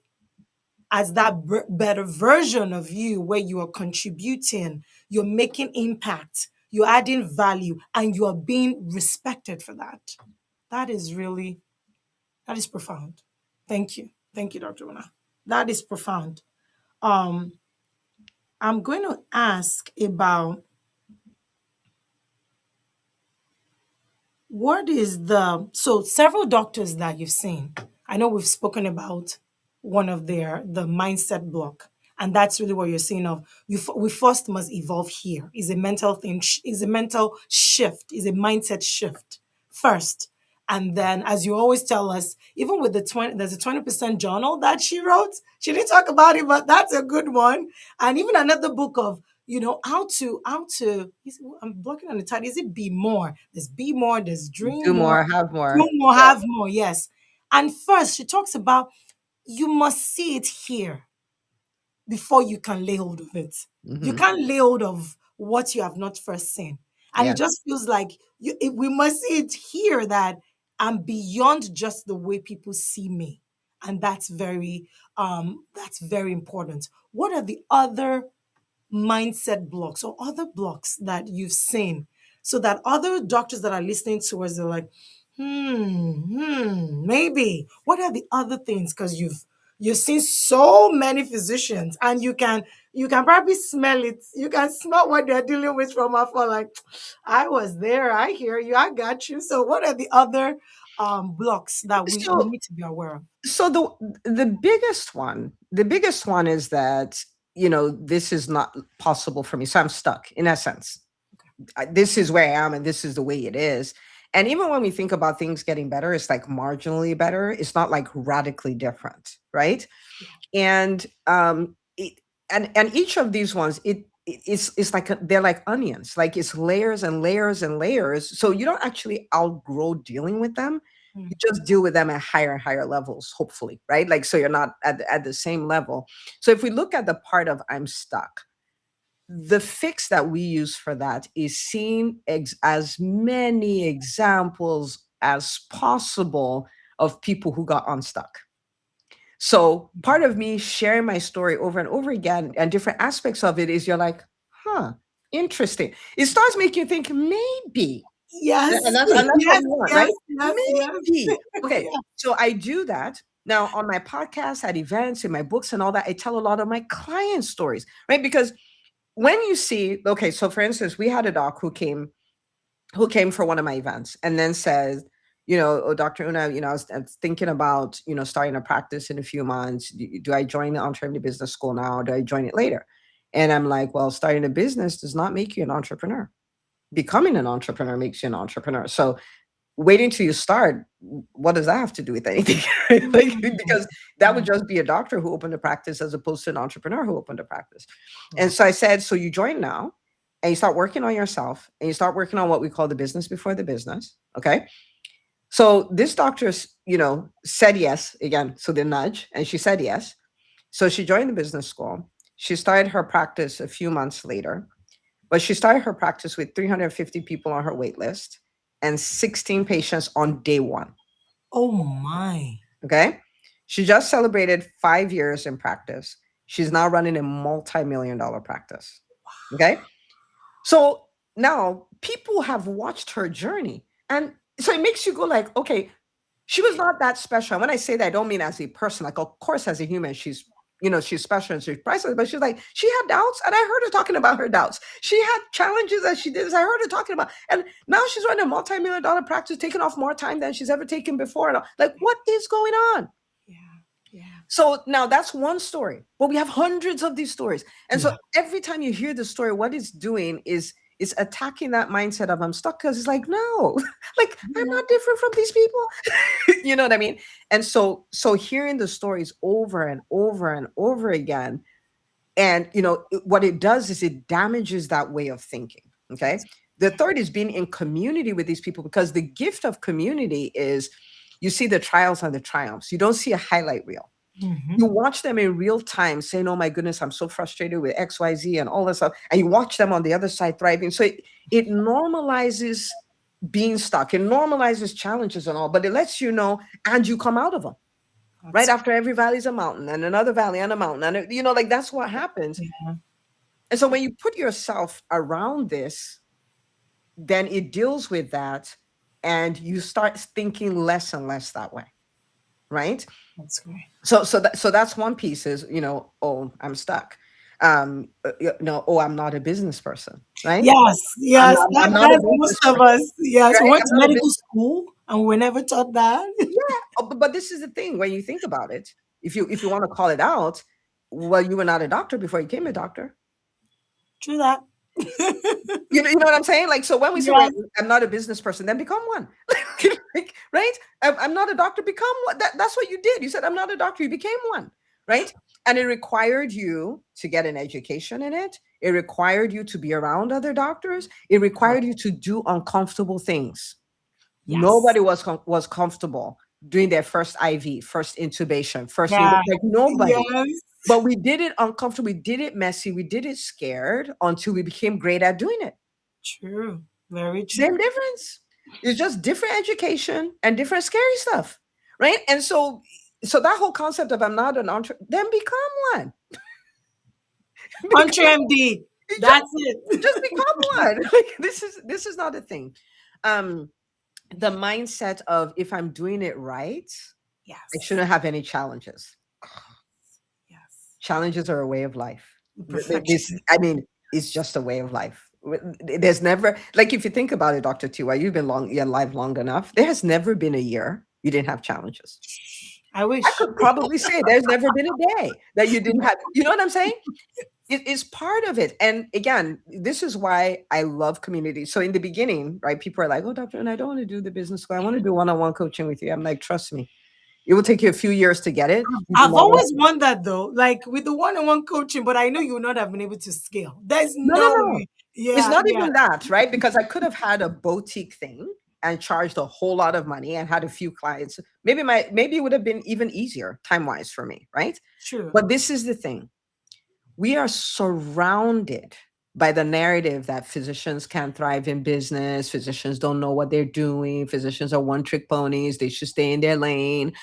as that better version of you where you are contributing, you're making impact, you're adding value, and you are being respected for that. That is profound. Thank you. Thank you, Dr. Una. That is profound. Um, I'm going to ask about what is the so several doctors that you've seen. I know we've spoken about one of the mindset block, and that's really what you're saying of we first must evolve here. Is a mental thing, is a mental shift, is a mindset shift first. And then, as you always tell us, even with the 20, there's a 20% journal that she wrote. She didn't talk about it, but that's a good one. And even another book of, I'm blocking on the title. Is it Be More? There's Be More, there's Dream Do More, more, have Do more. More, Yeah. Have More. Yes. And first, she talks about you must see it here before you can lay hold of it. You Hmm. can't lay hold of what you have not first seen. And it Yeah. just feels like we must see it here that I'm beyond just the way people see me. And that's very important. What are the other mindset blocks or other blocks that you've seen so that other doctors that are listening to us are like, maybe. What are the other things? Because you've seen so many physicians and you can probably smell it. You can smell what they're dealing with from afar. Like, I was there, I hear you, I got you. So what are the other blocks that we So need to be aware of? so the biggest one is that, this is not possible for me. So I'm stuck in essence. This is where I am and this is the way it is. And even when we think about things getting better, it's like marginally better. It's not like radically different, right? Yeah. And and each of these ones, it's like they're like onions, like it's layers and layers and layers. So you don't actually outgrow dealing with them. You Mm, just deal with them at higher and higher levels, hopefully, right? Like, so you're not at the same level. So if we look at the part of I'm stuck, the fix that we use for that is seeing as many examples as possible of people who got unstuck. So part of me sharing my story over and over again and different aspects of it is you're like, huh, interesting. It starts making you think maybe. And yes, that's what yes, we want, yes, right? yes, yes. Maybe. Okay. Yeah. So I do that. Now on my podcast, at events, in my books and all that, I tell a lot of my client stories, right? Because when you see, okay, so for instance, we had a doc who came for one of my events and then says, oh, Dr. Una, I was thinking about, starting a practice in a few months. Do I join the entrepreneur business school now? Or do I join it later? And I'm like, well, starting a business does not make you an entrepreneur. Becoming an entrepreneur makes you an entrepreneur. So waiting till you start, what does that have to do with anything? Like, Mm, because that would mm, just be a doctor who opened a practice as opposed to an entrepreneur who opened a practice. And correct. so I said, so you join now and you start working on yourself and you start working on what we call the business before the business. Okay. So this doctor, said yes again. So the nudge, and she said yes. So she joined the business school. She started her practice a few months later, but she started her practice with 350 people on her wait list and 16 patients on day one. Oh my. Okay. She just celebrated 5 years in practice. She's now running a multi-million dollar practice. Okay. So now people have watched her journey. And so it makes you go like, okay, she was not that special. And when I say that, I don't mean as a person. Like, of course, as a human, she's special and she's priceless. But she's like, she had doubts, and I heard her talking about her doubts. She had challenges that she did. As I heard her talking about, and now she's running a multi-million dollar practice, taking off more time than she's ever taken before. And like, what is going on? Yeah. Yeah. So now that's one story, but we have hundreds of these stories. And so Yeah. every time you hear the story, what it's doing is attacking that mindset of I'm stuck, because it's like, no, like I'm Yeah. not different from these people. You know what I mean? And so hearing the stories over and over and over again, and what it does is it damages that way of thinking. Okay. That's The third is being in community with these people, because the gift of community is you see the trials and the triumphs. You don't see a highlight reel. You mm-hmm. watch them in real time saying, oh my goodness, I'm so frustrated with XYZ and all this stuff. And you watch them on the other side thriving. So it normalizes being stuck. It normalizes challenges and all, but it lets you know, and you come out of them. Right That's after every valley is a mountain and another valley and a mountain. And, like that's what happens. yeah. And so when you put yourself around this, then it deals with that and you start thinking less and less that way. Right. That's great. So that's one piece is, oh, I'm stuck. Oh, I'm not a business person, right? Yes, I'm yes, not I'm not a that's most business of person, us. Yes, we right? went I'm to not a medical business. school and we were never taught that. Yeah. But this is the thing when you think about it. if you want to call it out, well, you were not a doctor before you became a doctor. True that. You know what I'm saying? Like, so when we say, Yes. "Wait, I'm not a business person," then become one. Like, right? I'm not a doctor, become one. That's what you did. You said, "I'm not a doctor," you became one, right? And it required you to get an education in it. It required you to be around other doctors. It required you to do uncomfortable things. Yes. Nobody was comfortable doing their first IV, first intubation, first, Yeah. like nobody. Yes. But we did it uncomfortable. We did it messy. We did it scared until we became great at doing it. True. Very Same true. difference. It's just different education and different scary stuff, right? And so that whole concept of I'm not an entrepreneur, then become one. Country Become MD. just That's just it. become one. Like, this is not a thing. Um, the mindset of if I'm doing it right, I Yes. shouldn't have any challenges. Yes. Challenges are a way of life. This, Perfection. I mean, it's just a way of life. There's never, like, if you think about it, Dr. Tiwa, you've been your life long enough. There has never been a year you didn't have challenges. I I wish. could probably say there's never been a day that you didn't have. You know what I'm saying? It is part of it. And again, this is why I love community. So in the beginning, right, people are like, "Oh, doctor, and I don't want to do the business school. I want to do one-on-one coaching with you." I'm like, trust me, it will take you a few years to get it. You do I've not want always wondered though, like with the one-on-one coaching, but I know you would not have been able to scale. There's No, no, no no. way. It's Yeah, not yeah, even that, right? Because I could have had a boutique thing and charged a whole lot of money and had a few clients. Maybe it would have been even easier time-wise for me, right? true. But this is the thing. We are surrounded by the narrative that physicians can't thrive in business, physicians don't know what they're doing, physicians are one-trick ponies, they should stay in their lane.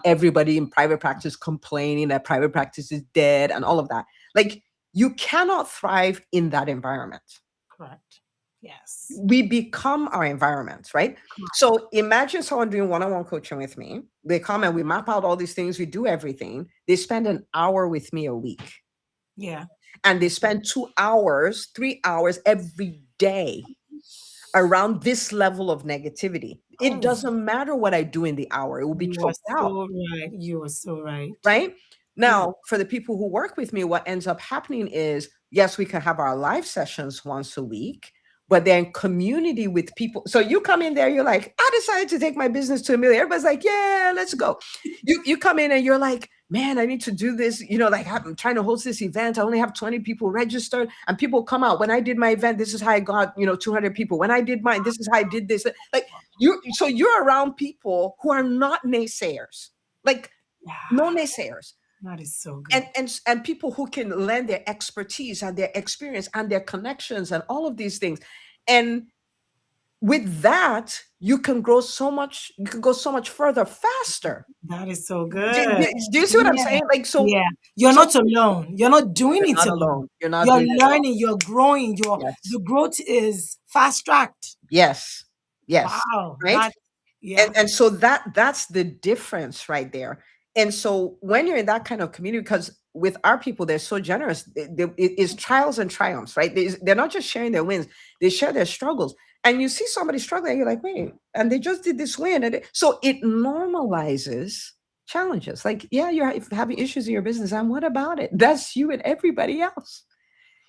Everybody in private practice complaining that private practice is dead and all of that. Like, you cannot thrive in that environment. Correct. Yes. We become our environment, right? So imagine someone doing one-on-one coaching with me. They come and we map out all these things, we do everything. They spend an hour with me a week, Yeah. and they spend 2 hours, 3 hours every day around this level of negativity. It Oh, doesn't matter what I do in the hour, it will be you are choked out, so right. You are so right. right? Yeah. Now, for the people who work with me, what ends up happening is, yes, we can have our live sessions once a week, but then community with people. So you come in there, you're like, "I decided to take my business to a million." Everybody's like, "Yeah, let's go." You come in and you're like, "Man, I need to do this. Like, I'm trying to host this event. I only have 20 people registered." And people come out. "When I did my event, this is how I got, 200 people. When I did mine, this is how I did this." Like, so you're around people who are not naysayers. Like, no Yeah. naysayers, That is so and good. and people who can lend their expertise and their experience and their connections and all of these things. And with that, you can go so much further faster. That is so do, good. do, do you see what I'm Yeah. saying? Like, so Yeah. You're so not alone. You're not doing you're it not alone. alone, you're not You're doing it alone. learning, you're growing, Yes, the growth is fast tracked. yes, yes, Wow. right. That yeah. And so that's the difference right there. And so when you're in that kind of community, because with our people, they're so generous, it is trials and triumphs, right? They're not just sharing their wins, they share their struggles. And you see somebody struggling and you're like, "Wait, and they just did this win." So it normalizes challenges. Like, yeah, you're having issues in your business, and what about it? That's you and everybody else.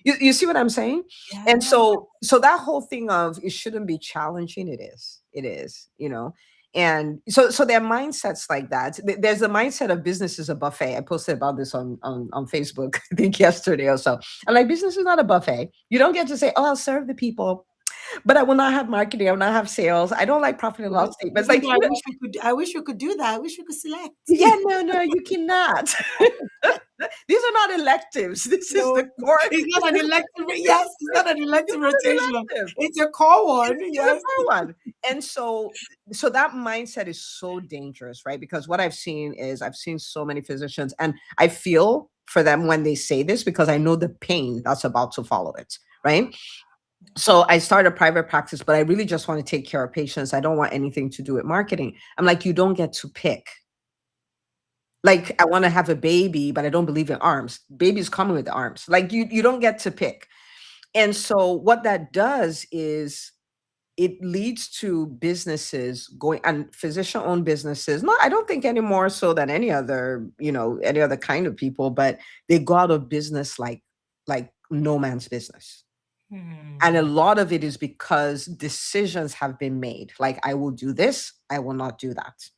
You see what I'm saying? And Yeah. so that whole thing of it shouldn't be challenging, it is. And so their mindsets like that. There's a mindset of business is a buffet. I posted about this on Facebook, I think yesterday or so. I'm like, business is not a buffet. You don't get to say, "Oh, I'll serve the people, but I will not have marketing, I will not have sales. I don't like profit and loss statements." Even Like, though I wish we could do that. I wish we could select. yeah, no, no, you cannot. These are not electives. This is No, the core. it's This not an is elective. Yes, it's not an elective it's not rotation. elective. It's a core one. It's a Yes. core one. And so that mindset is so dangerous, right? Because what I've seen so many physicians, and I feel for them when they say this because I know the pain that's about to follow it, right? So I started private practice, but I really just want to take care of patients. I don't want anything to do with marketing. I'm like, you don't get to pick. Like, I want to have a baby, but I don't believe in arms. Babies coming with arms. Like, you don't get to pick. And so what that does is it leads to businesses going, and physician owned businesses. No, I don't think any more so than any other, any other kind of people, but they go out of business like no man's business. And a Hmm. lot of it is because decisions have been made. Like, I will do this, I will not do that.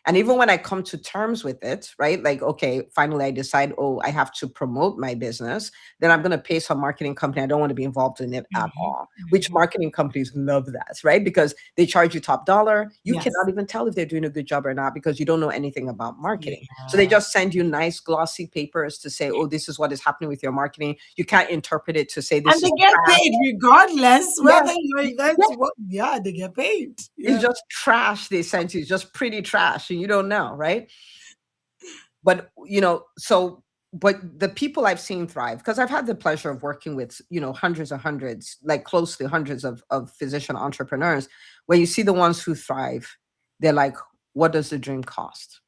And even when I come to terms with it, right? Like, okay, finally I decide, oh, I have to promote my business, then I'm going to pay some marketing company. I don't want to be involved in it at Mhm, all, which mhm. marketing companies love that, right? Because they charge you top dollar. You Yes. cannot even tell if they're doing a good job or not because you don't know anything about marketing. So they Yeah. just send you nice glossy papers to say, oh, this is what is happening with your marketing. You can't interpret it to say And this they is get trash. paid regardless Yes. whether you're Yeah, that's what yeah, they get paid. it's Yeah. just trash they sent you. It's just pretty trash, and you don't know, right? But but the people I've seen thrive, because I've had the pleasure of working with hundreds and hundreds, like closely hundreds of physician entrepreneurs. When you see the ones who thrive, they're like, what does the dream cost?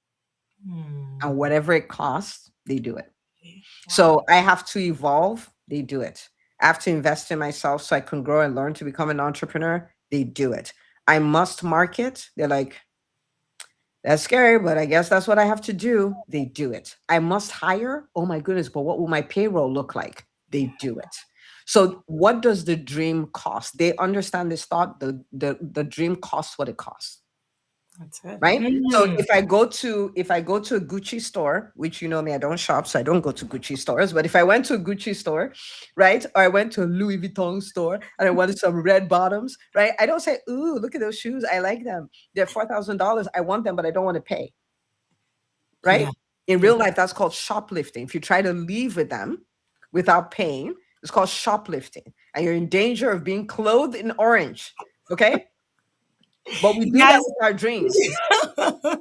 And Hmm. whatever it costs, they do it. Wow. So I have to evolve, they do it. I have to invest in myself so I can grow and learn to become an entrepreneur, they do it. I must market, they're like, that's scary, but I guess that's what I have to do. They do it. I must hire. Oh my goodness, but what will my payroll look like? They do it. So what does the dream cost? They understand this thought. The dream costs what it costs. That's it. Right? So Mm. if I go to a Gucci store, which you know me, I don't shop, so I don't go to Gucci stores. But if I went to a Gucci store, right, or I went to a Louis Vuitton store and I wanted some red bottoms, right, I don't say, "Ooh, look at those shoes, I like them. They're $4,000. I want them, but I don't want to pay." Yeah. Right? In Yeah. real life, that's called shoplifting. If you try to leave with them without paying, it's called shoplifting, and you're in danger of being clothed in orange. Okay, but we do that Yes. with our dreams.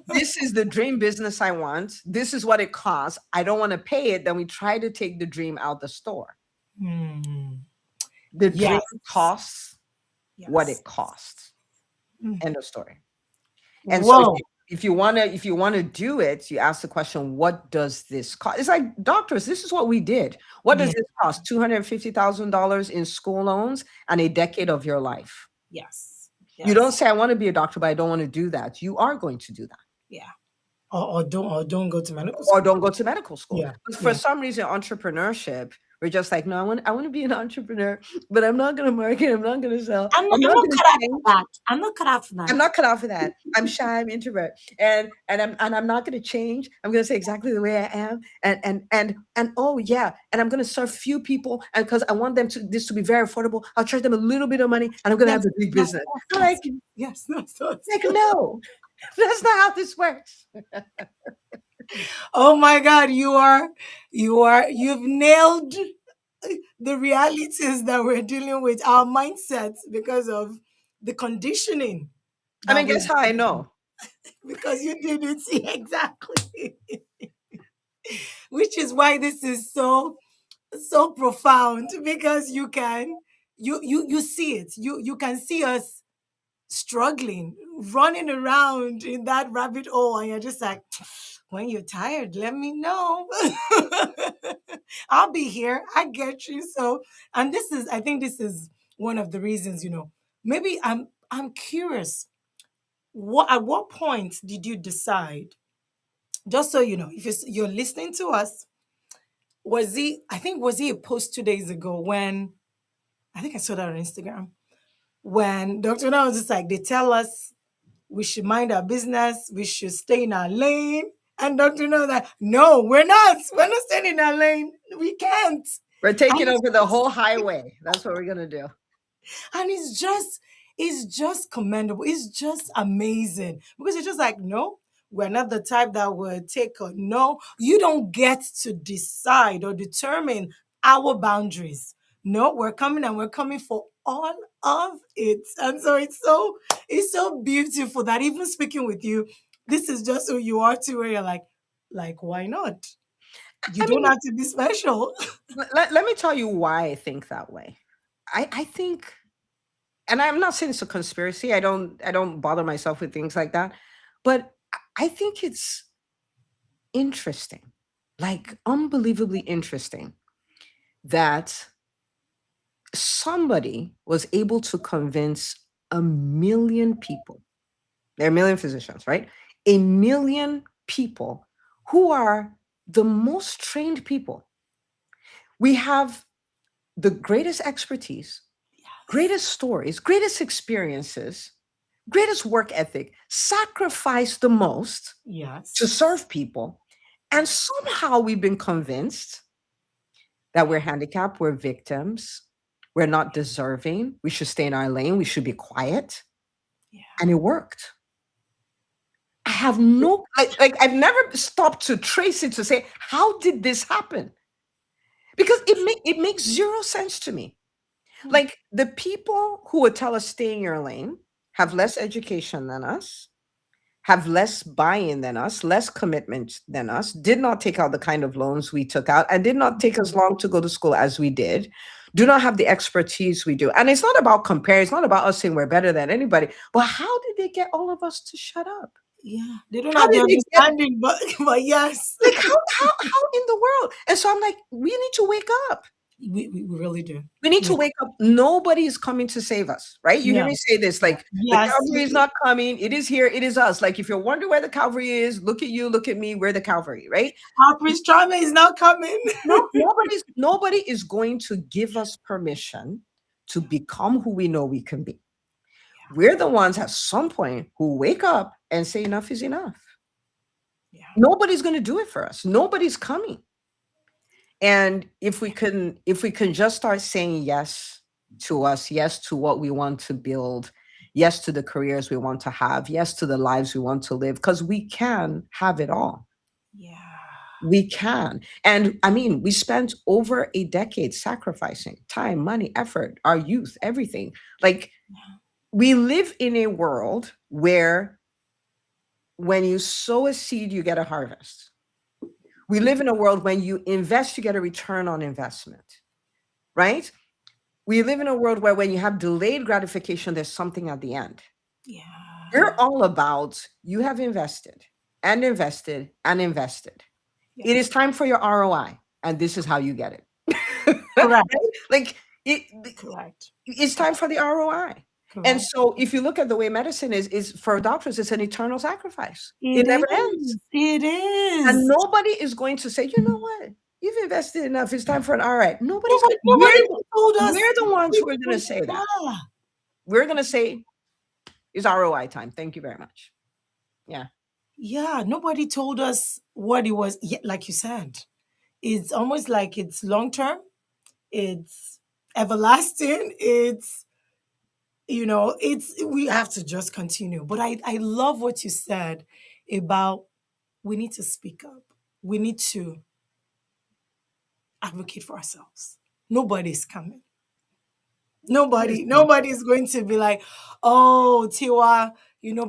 This is the dream business I want. This is what it costs. I don't want to pay it. Then we try to take the dream out the store. Hmm. The dream Yes. costs what Yes. it costs. Mm. End of story. And so Whoa. if you want to do it, you ask the question, what does this cost? It's like doctors, this is what we did. What does Yeah. this cost? $250,000 in school loans and a decade of your life. Yes. You don't Yes. say, I want to be a doctor, but I don't want to do that. You are going to do that. Yeah. Or don't go to medical Or school. don't go to medical school. Yeah. But for Yeah. some reason, entrepreneurship, we're just like, no, I want to be an entrepreneur, but I'm not going to market. I'm not going to sell. I'm I'm I'm not not going to cut out for change. that. I'm not cut out for I'm that. not cut off for that. I'm shy. I'm introvert, and I'm not going to change. I'm going to say exactly the way I am, and oh yeah, and I'm going to serve few people, and because I want them to this to be very affordable, I'll charge them a little bit of money, and I'm going to have Yes. a big Yes. business. Yes. I'm Yes. like, Yes. Yes. Yes. like no, that's not how this works. Oh my God, you've nailed the realities that we're dealing with, our mindsets because of the conditioning I that mean, we guess how I know? because you didn't see exactly. Which is why this is so profound because you see it. You can see us struggling, running around in that rabbit hole, and you're just like, when you're tired, let me know. I'll be here. I get you. So, and I think this is one of the reasons, maybe I'm curious. At what point did you decide? Just so you know, if you're listening to us, was he a post 2 days ago when I think I saw that on Instagram when Dr. Now was just like they tell us we should mind our business, we should stay in our lane. And Dr. No that no, we're not staying in our lane. We can't. We're And taking over the whole highway. That's what we're gonna do. and it's just commendable. It's just amazing. Because it's just like, no, we're not the type that would take a no. You don't get to decide or determine our boundaries. No, we're coming and we're coming for all of it. And so it's so beautiful that even speaking with you, this is just who you are too, where you're like, why not? You I don't mean, have to be special. let me tell you why I think that way. I think, and I'm not saying it's a conspiracy. I don't bother myself with things like that, but I think it's interesting, like unbelievably interesting, that somebody was able to convince a million people. There are a million physicians, right? A million people who are the most trained people. We have the greatest expertise, greatest stories, greatest experiences, greatest work ethic, sacrifice the most to Yes. serve people. And somehow we've been convinced that we're handicapped, we're victims, we're not deserving, we should stay in our lane, we should be quiet. Yeah. And it worked. I have no like I've never stopped to trace it to say, how did this happen? Because it makes zero sense to me. Hmm. Like the people who would tell us stay in your lane have less education than us, have less buy-in than us, less commitment than us, did not take out the kind of loans we took out, and did not take as long to go to school as we did, do not have the expertise we do. And it's not about comparing, it's not about us saying we're better than anybody, but how did they get all of us to shut up? Yeah. They don't How have the did they get understanding, but but yes. like how in the world? And so I'm like, we need to wake up. We really do. We need to Yeah. wake up. Nobody is coming to save us, right? You hear Yeah. me say this, Yeah. like the Yes. Calvary is not coming. It is here. It is us. Like if you're wondering where the Calvary is, look at you, look at me. We're the Calvary, right? Our Prince Charming is not coming. No, nobody is going to give us permission to become who we know we can be. We're the ones at some point who wake up and say enough is enough. Yeah. Nobody's going to do it for us. Nobody's coming. And if we can just start saying yes to us, yes to what we want to build, yes to the careers we want to have, yes to the lives we want to live, because we can have it all. Yeah. We can. And I mean, we spent over a decade sacrificing time, money, effort, our youth, everything. Like we live in a world where when you sow a seed, you get a harvest. We live in a world when you invest, you get a return on investment, right? We live in a world where when you have delayed gratification, there's something at the end. We're Yeah. all about you have invested and invested and invested. It is Yes. time for your ROI, and this is how you get it. Correct. Right? Like it, Correct. it's time for the ROI. And Correct. so if you look at the way medicine is for doctors, it's an eternal sacrifice. It It never ends. is. It And is. nobody is going to say, you know what? You've invested enough. It's time for an ROI. Nobody's Nobody, going nobody to. told us. We're the ones who are going to Nobody- say that. Yeah. We're going to say it's ROI time. Thank you very much. Yeah. Yeah. Nobody told us what it was. Yeah, like you said, it's almost like it's long term. It's everlasting. It's we have to just continue. But I love what you said about we need to speak up. We need to advocate for ourselves. Nobody's coming. Seriously. Nobody is going to be like, oh, Tiwa,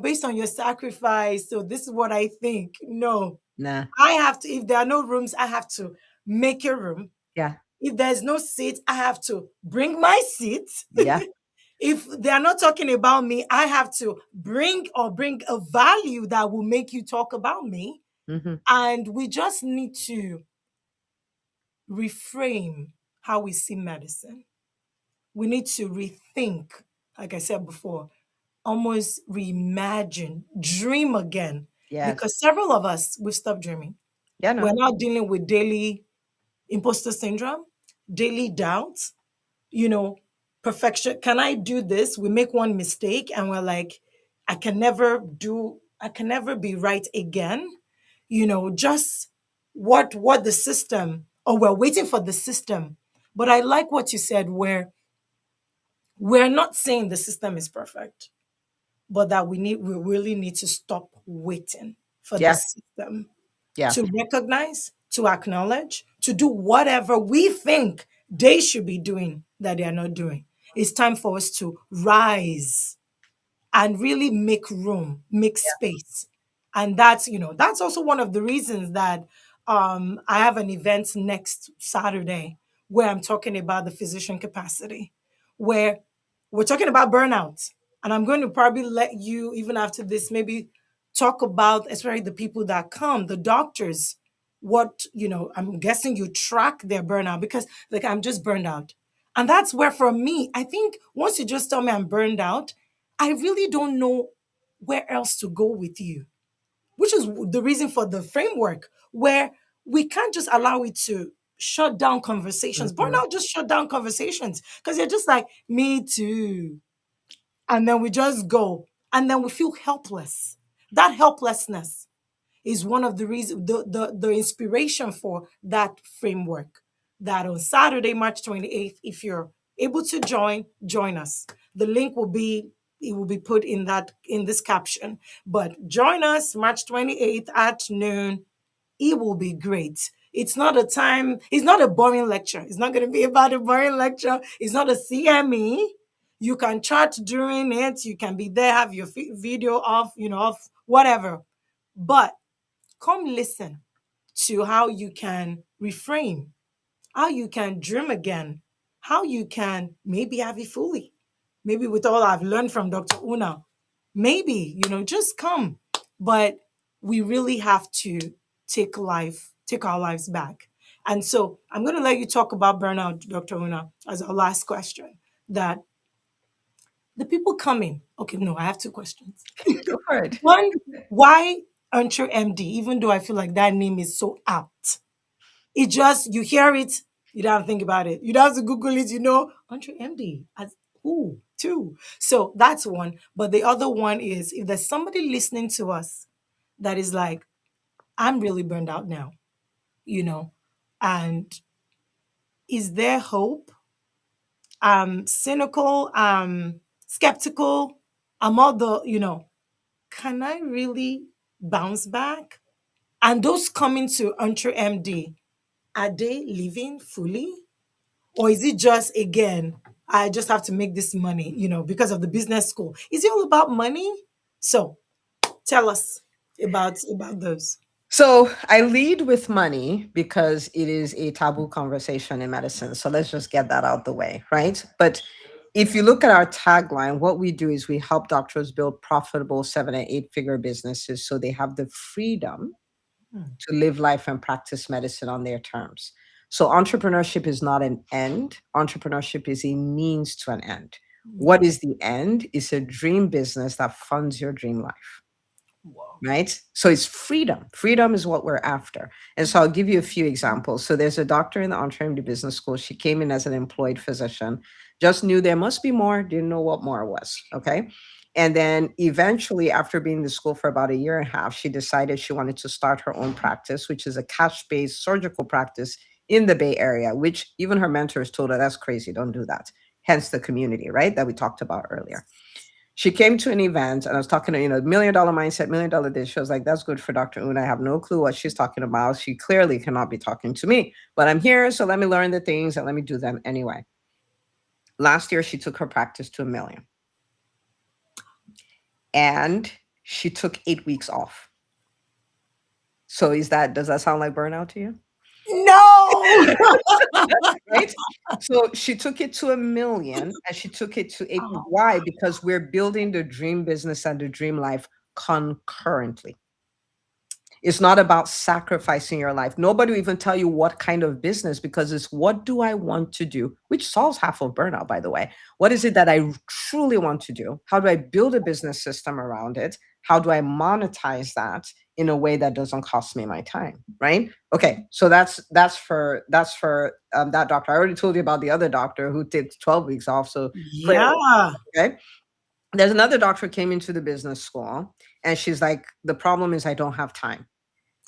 based on your sacrifice, so this is what I think. No, Nah. I have to, if there are no rooms, I have to make a room. Yeah. If there's no seat, I have to bring my seat. Yeah. If they are not talking about me, I have to bring a value that will make you talk about me. Hmm. And we just need to reframe how we see medicine. We need to rethink, like I said before, almost reimagine, dream again. Yes. Because several of us, we've stopped dreaming. Yeah. We're No. now dealing with daily imposter syndrome, daily doubts, you know, perfection. Can I do this? We make one mistake and we're like, I can never be right again. Just what the system, or we're waiting for the system. But I like what you said, where we're not saying the system is perfect, but that we really need to stop waiting for the Yeah. system Yeah. to recognize, to acknowledge, to do whatever we think they should be doing that they are not doing. It's time for us to rise and really make room, make space. And that's also one of the reasons that I have an event next Saturday where I'm talking about the physician capacity, where we're talking about burnout. And I'm going to probably let you, even after this, maybe talk about, especially the people that come, the doctors, I'm guessing you track their burnout because, like, I'm just burned out. And that's where, for me, I think once you just tell me I'm burned out, I really don't know where else to go with you, which is the reason for the framework where we can't just allow it to shut down conversations. Mhm. Burnout just shut down conversations because you're just like, me too. And then we just go and then we feel helpless. That helplessness is one of the reasons, the inspiration for that framework. That on Saturday, March 28th, if you're able to join us. The link will be, it will be put in that, in this caption. But join us March 28th at noon. It will be great. It's not a time, it's not a boring lecture. It's not going to be about a boring lecture. It's not a CME. You can chat during it. You can be there, have your video off, off, whatever. But come listen to how you can reframe, how you can dream again, how you can maybe have it fully. Maybe with all I've learned from Dr. Una, maybe, just come. But we really have to take our lives back. And so I'm going to let you talk about burnout, Dr. Una, as our last question. That the people coming, okay, no, I have two questions. Go for it. One, why aren't you MD? Even though I feel like that name is so apt. It just, you hear it, you don't have to think about it. You don't have to Google it, aren't you MD? As who? Two. So that's one. But the other one is if there's somebody listening to us that is like, I'm really burned out now, you know, and is there hope? Cynical, skeptical, I'm all the, can I really bounce back? And those coming to Entre MD, are they living fully? Or is it just, again, I just have to make this money, because of the business school? Is it all about money? So tell us about those. So I lead with money because it is a taboo conversation in medicine. So let's just get that out the way, right? But if you look at our tagline, what we do is we help doctors build profitable 7 and 8 figure businesses so they have the freedom Hmm. to live life and practice medicine on their terms. So entrepreneurship is not an end. Entrepreneurship is a means to an end. What Okay. is the end? It's a dream business that funds your dream life, Wow. right? So it's freedom. Freedom is what we're after. And so I'll give you a few examples. So there's a doctor in the Entree Business School. She came in as an employed physician, just knew there must be more, didn't know what more was. Okay. And then eventually, after being in the school for about a year and a half, she decided she wanted to start her own practice, which is a cash based surgical practice in the Bay Area, which even her mentors told her that's crazy. Don't do that. Hence the community, right? That we talked about earlier. She came to an event and I was talking to, $1 million mindset, $1 million this. She was like, that's good for Dr. Una. I have no clue what she's talking about. She clearly cannot be talking to me, but I'm here. So let me learn the things and let me do them anyway. Last year, she took her practice to 1 million and she took 8 weeks off. So does that sound like burnout to you? No. Right? So she took it to 1 million and she took it to 8 weeks. Oh, Why? Because we're building the dream business and the dream life concurrently. It's not about sacrificing your life. Nobody will even tell you what kind of business because it's what do I want to do, which solves half of burnout, by the way. What is it that I truly want to do? How do I build a business system around it? How do I monetize that in a way that doesn't cost me my time? Right? Okay, so that's for that doctor. I already told you about the other doctor who did 12 weeks off. So clearly, yeah. okay. There's another doctor who came into the business school, and she's like, the problem is I don't have time.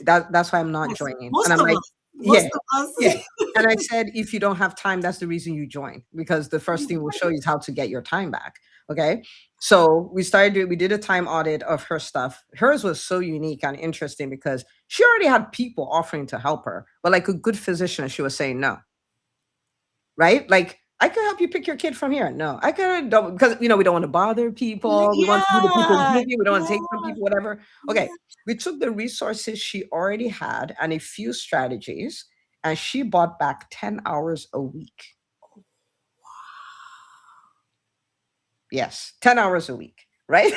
That's why I'm not Yes. joining. And Most I'm of like, us. yeah, Most of yeah. us. And I said, if you don't have time, that's the reason you join, because the first thing we'll show you is how to get your time back. Okay. So we did a time audit of her stuff. Hers was so unique and interesting because she already had people offering to help her, but like a good physician, she was saying no, right? Like, I can help you pick your kid from here. No, I could don't because we don't want to bother people. We want to do the people Yeah. movie. We don't want to Yeah. take from people, whatever. Okay. Yeah. We took the resources she already had and a few strategies, and she bought back 10 hours a week. Yes, 10 hours a week, right?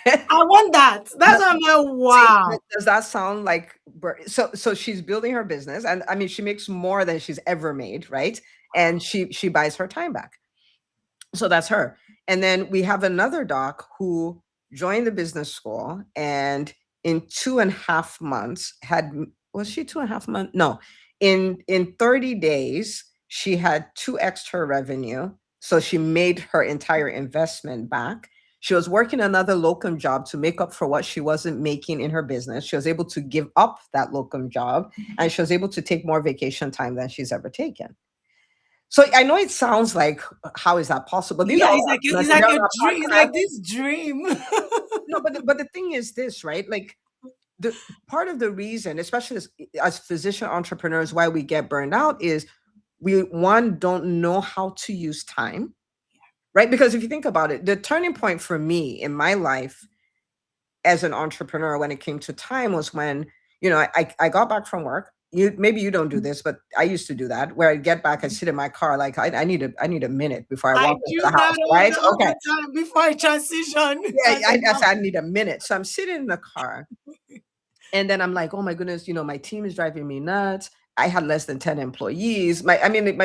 I want that. No, That's why I'm like, see, wow. does that sound like so she's building her business, and I mean she makes more than she's ever made, right? And she buys her time back. So that's her. And then we have another doc who joined the business school, and in 2.5 months was she 2.5 months? No, in 30 days, she had 2x her revenue. So she made her entire investment back. She was working another locum job to make up for what she wasn't making in her business. She was able to give up that locum job, and she was able to take more vacation time than she's ever taken. So I know it sounds like, how is that possible? These are Yeah, all it's like arguments, it's and like they're a on dream. It's our like podcast. this dream. No, but the thing is this, right? Like, the part of the reason, especially as physician entrepreneurs, why we get burned out is we, one, don't know how to use time, right? Because if you think about it, the turning point for me in my life as an entrepreneur when it came to time was when, I got back from work. Maybe you don't do this, but I used to do that, where I get back, I sit in my car, like, I need a minute before I I walk into do the that house, right? all Okay. the time before I transition Yeah, as a I mom. said I need a minute. So I'm sitting in the car, and then I'm like, "Oh my goodness, my team is driving me nuts." I had less than 10 employees. My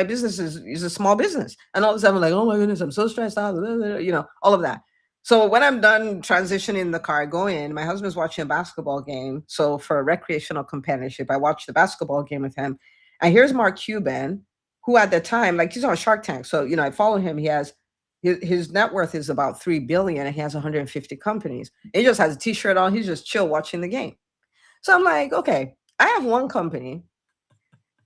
business is a small business. And all of a sudden I'm like, "Oh my goodness, I'm so stressed out," all of that. So when I'm done transitioning in the car, I go in. My husband's watching a basketball game. So for recreational companionship, I watch the basketball game with him. And here's Mark Cuban, who at the time, like, he's on Shark Tank. So, I follow him. He has his net worth is about 3 billion, and he has 150 companies. He just has a t-shirt on. He's just chill watching the game. So I'm like, okay, I have one company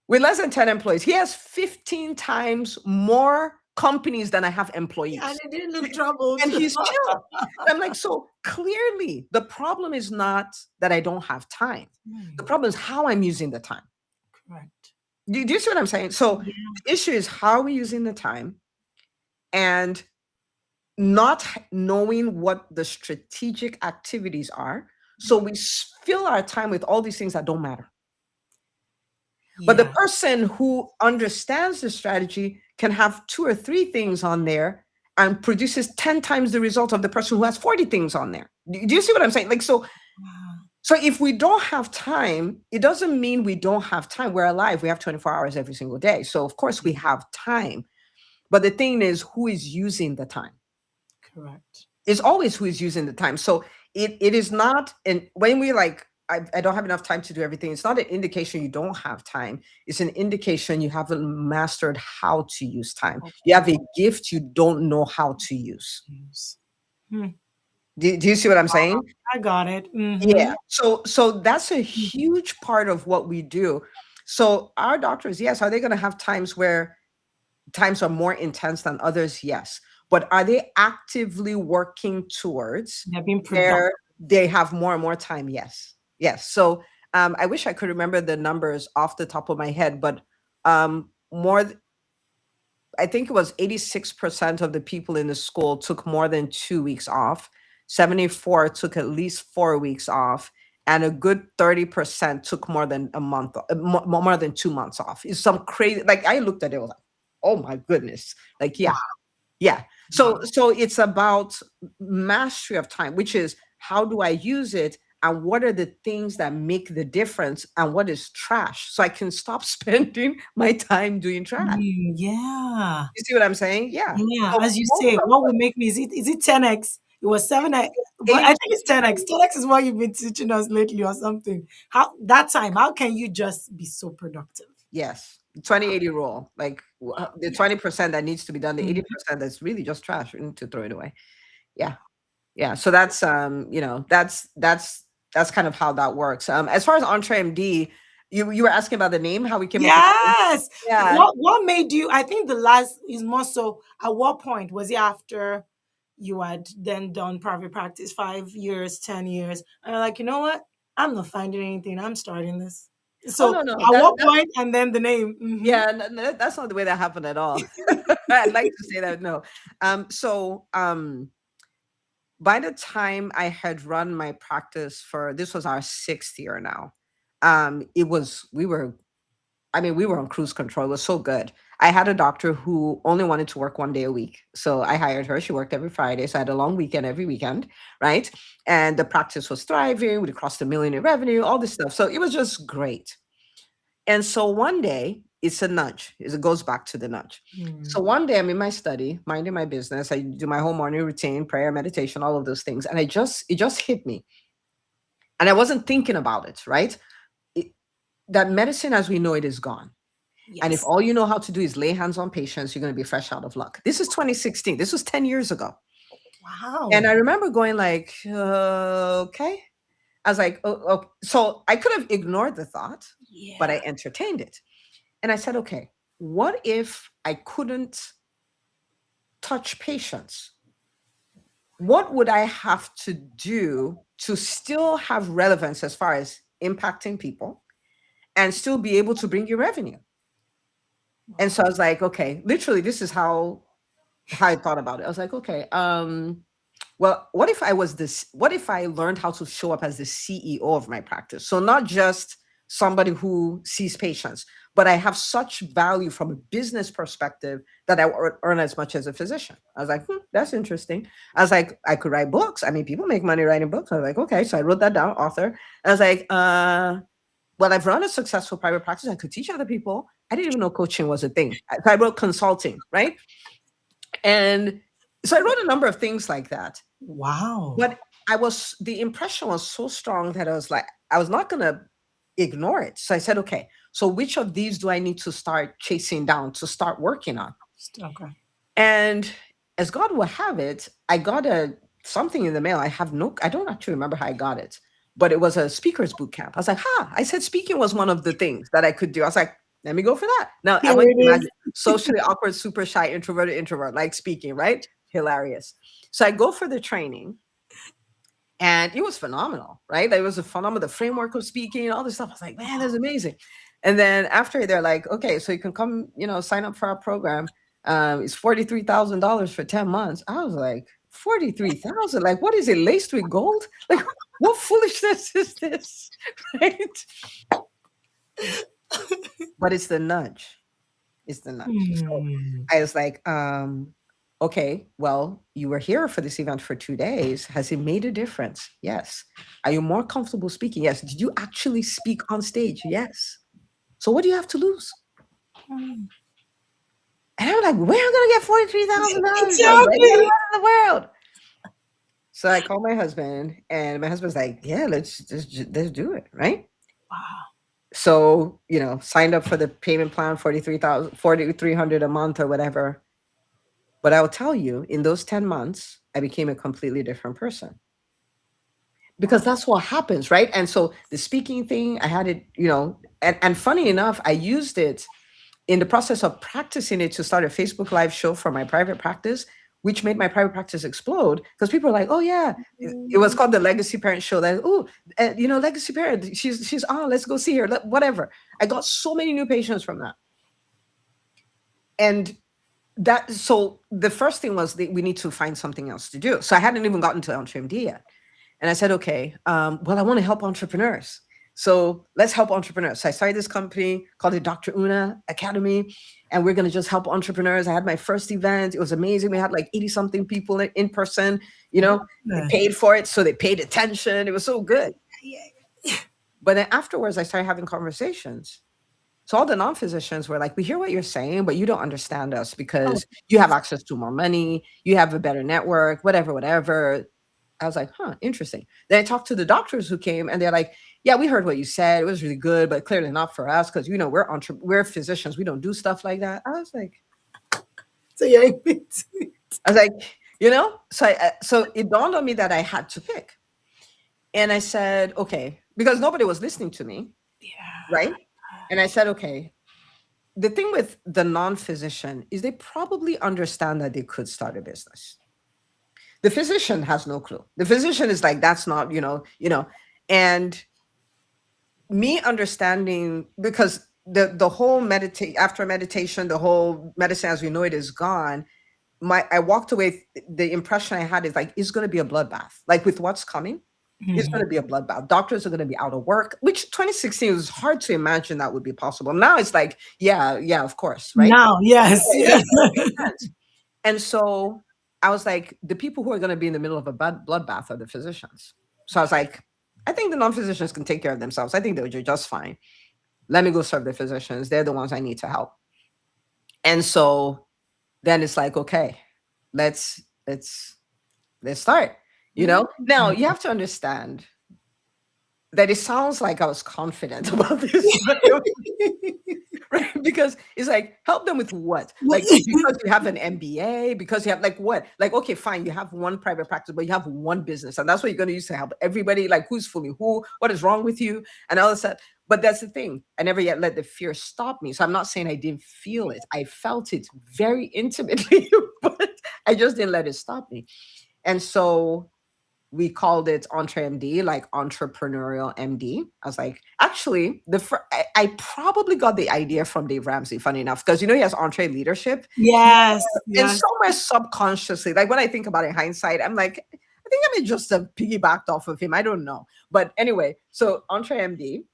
with less than 10 employees. He has 15 times more companies than I have And employees. it didn't look troubled. And he's chill. I'm like, so clearly the problem is not that I don't have time. The Hmm, problem is how I'm using the time. correct. Do you see what I'm saying? So Yeah. the issue is, how are we using the time, and not knowing what the strategic activities are. So we fill our time with all these things that don't matter. But the Yeah. person who understands the strategy can have two or three things on there and produces 10 times the result of the person who has 40 things on there. Do you see what I'm saying? Like, Wow. so if we don't have time, it doesn't mean we don't have time. We're alive. We have 24 hours every single day. So of course we have time. But the thing is, who is using the time? Correct. It's always who is using the time. So it is not, and when we like, I don't have enough time to do everything, it's not an indication you don't have time. It's an indication you haven't mastered how to use time. How You to have a gift you don't know how to use. use. Hmm. Do you see what I'm saying? I got it. Yeah. Mm-hmm. So that's a huge part of what we do. So our doctors, yes, are they going to have times where times are more intense than others? Yes. But are they actively working towards They're being productive. where they have more and more time? Yes. Yes. So I wish I could remember the numbers off the top of my head, but more, I think it was 86% of the people in the school took more than 2 weeks off. 74 took at least 4 weeks off. And a good 30% took more than a month, more than 2 months off. It's some crazy, like, I looked at it, I was like, oh my goodness. Like, Wow. yeah, yeah. So Wow. so it's about mastery of time, which is, how do I use it, and what are the things that make the difference, and what is trash, so I can stop spending my time doing trash. Yeah. You see what I'm saying? Yeah. Yeah. So As you most say, of what will make me is it 10x? It was 7x, but I 80, think it's 10x. 10x is what you've been teaching us lately or something. How that time, how can you just be so productive? yes, 20/80 rule. Like, the Yeah. 20% that needs to be done, the Mhm. 80% that's really just trash, we need to throw it away. Yeah. Yeah, so that's that's kind of how that works. As far as EntreMD, you were asking about the name, how we came up with the name? Yes. Yeah. What made you? I think the last is more so. At what point was it after you had then done private practice 5 years, 10 years, and you're like, you know what? I'm not finding anything. I'm starting this. Oh, So no, no, at what point? And then the name. yeah, that's not the way that happened at all. I'd like to say that, no. So, by the time I had run my practice for, this was our 6th year now, it was we were I mean, we were on cruise control. It was so good. I had a doctor who only wanted to work 1 day a week. So I hired her. She worked every Friday. So I had a long weekend every weekend, right? And the practice was thriving. We'd crossed 1 million in revenue, all this stuff. So it was just great. And so one day, it's a nudge. It goes back to the nudge. So Mm. one day I'm in my study, minding my business. I do my whole morning routine, prayer, meditation, all of those things. And it just hit me. And I wasn't thinking about it, right? It, that medicine as we know it is gone. And if Yes. all you know how to do is lay hands on patients, you're going to be fresh out of luck. This is 2016. This was 10 years ago. And Wow. I remember going like, okay. I was like, oh, so I could have ignored the thought, but Yeah. I entertained it. And I said, okay, what if I couldn't touch patients? What would I have to do to still have relevance as far as impacting people and still be able to bring you revenue? And Wow. so I was like, okay, literally, this is how I thought about it. I was like, okay, well, what if I was this? What if I learned how to show up as the CEO of my practice? So not just somebody who sees patients, but I have such value from a business perspective that I earn as much as a physician. I was like, that's interesting. I was like, I could write books. I mean, people make money writing books. I was like, okay. So I wrote that down, author. I was like, well, I've run a successful private practice. I could teach other people. I didn't even know coaching was a thing. I wrote consulting, right? And so I wrote a number of things like that. Wow. But the impression was so strong that I was like, I was not going to ignore it. So I said, okay, so which of these do I need to start chasing down to start working on? Okay. And as God will have it, I got something in the mail. I don't actually remember how I got it, but it was a speaker's boot camp. I was like, I said speaking was one of the things that I could do. I was like, let me go for that. Now I Here want it you to is. imagine socially awkward, super shy, introverted, introvert, like speaking, right? Hilarious. So I go for the training and it was phenomenal, right? Like, it was a phenomenal, the framework of speaking, all this stuff. I was like, man, that's amazing. And then after they're like, okay, so you can come, sign up for our program. It's $43,000 for 10 months. I was like, 43,000? Like, what is it, laced with gold? Like, what foolishness is this? Right? But it's the nudge. It's the nudge. So Hmm. I was like, okay, well, you were here for this event for 2 days. Has it made a difference? Yes. Are you more comfortable speaking? Yes. Did you actually speak on stage? Yes. So what do you have to lose? Hmm. And I'm like, where am I gonna get $43,000 from? Where Exactly. in the world? So I called my husband, and my husband's like, yeah, let's do it, right? Wow. So, signed up for the payment plan, 4,300 a month or whatever. But I will tell you, in those 10 months, I became a completely different person because Wow. that's what happens, right? And so the speaking thing, I had it, and funny enough, I used it in the process of practicing it to start a Facebook Live show for my private practice, which made my private practice explode because people were like, oh, yeah, it was called the Legacy Parent Show. Like, oh, Legacy Parent, she's on, let's go see her, whatever. I got so many new patients from that. And so the first thing was that we need to find something else to do. So I hadn't even gotten to LTMD yet. And I said, okay, well, I want to help entrepreneurs. So let's help entrepreneurs. So I started this company called the Dr. Una Academy, and we're going to just help entrepreneurs. I had my first event. It was amazing. We had like 80 something people in person, they Yeah. paid for it. So they paid attention. It was so good. Yeah. But then afterwards, I started having conversations. So all the non-physicians were like, we hear what you're saying, but you don't understand us Oh, because you have access to more money, you have a better network, whatever, whatever. I was like, huh, interesting. Then I talked to the doctors who came and they're like, yeah, we heard what you said. It was really good, but clearly not for us because, we're physicians. We don't do stuff like that. so you're in between. I was like, so it dawned on me that I had to pick. And I said, okay, because nobody was listening to me, Yeah. right? And I said, okay, the thing with the non-physician is they probably understand that they could start a business. The physician has no clue. The physician is like, that's not, and me understanding because the whole meditate after meditation, the whole medicine as we know it is gone. I walked away. The impression I had is like, it's going to be a bloodbath. Like with what's coming, it's going Mhm. to be a bloodbath. Doctors are going to be out of work, which 2016 was hard to imagine that would be possible. Now it's like, yeah, yeah, of course, right? Now, yes. It Yeah. makes perfect sense. And so I was like, the people who are going to be in the middle of a bloodbath are the physicians. So I was like, I think the non-physicians can take care of themselves. I think they'll do just fine. Let me go serve the physicians. They're the ones I need to help. And so then it's like, okay, let's let's let's start. Now Mm. you have to understand that it sounds like I was confident about this, but right? Because it's like, help them with what? Like, because you have an MBA, because you have like what? Like, okay, fine, you have one private practice, but you have one business, and that's what you're going to use to help everybody. Like, who's fooling who? What is wrong with you? And all of that. But that's the thing. I never yet let the fear stop me. So I'm not saying I didn't feel it. I felt it very intimately, but I just didn't let it stop me. And so we called it Entre MD, like entrepreneurial MD. I was like, actually, I probably got the idea from Dave Ramsey, funny enough, because he has Entre Leadership. Yes, And yes. somewhere subconsciously, like when I think about it in hindsight, I'm like, I think I may just have piggybacked off of him. I don't know. But anyway, so Entre MD.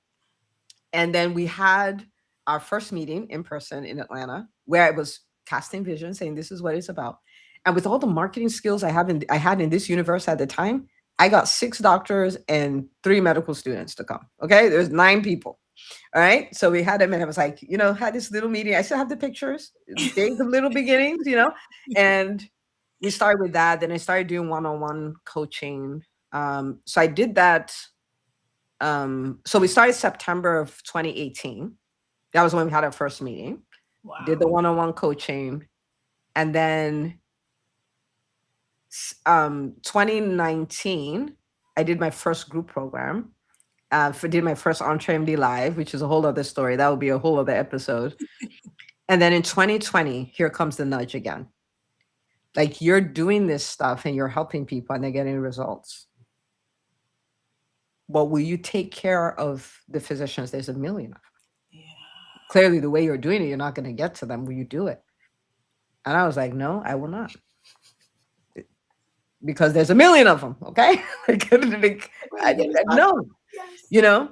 And then we had our first meeting in person in Atlanta, where I was casting vision, saying this is what it's about. And with all the marketing skills I had in this universe at the time, I got 6 doctors and 3 medical students to come. Okay, there's 9 people. All right, so we had them, and I was like, had this little meeting. I still have the pictures, days of little beginnings. And we started with that. Then I started doing one-on-one coaching. So I did that. So we started September of 2018. That was when we had our first meeting. Did the Wow. one-on-one coaching, and then 2019, I did my first group program. Did my first Entre MD live, which is a whole other story. That would be a whole other episode. And then in 2020, here comes the nudge again. Like, you're doing this stuff and you're helping people and they're getting results. Well, will you take care of the physicians? There's a million of them. Yeah. Clearly, the way you're doing it, you're not going to get to them. Will you do it? And I was like, no, I will not. Because there's a million of them. Okay. Like, When you get started, no, yes. you know,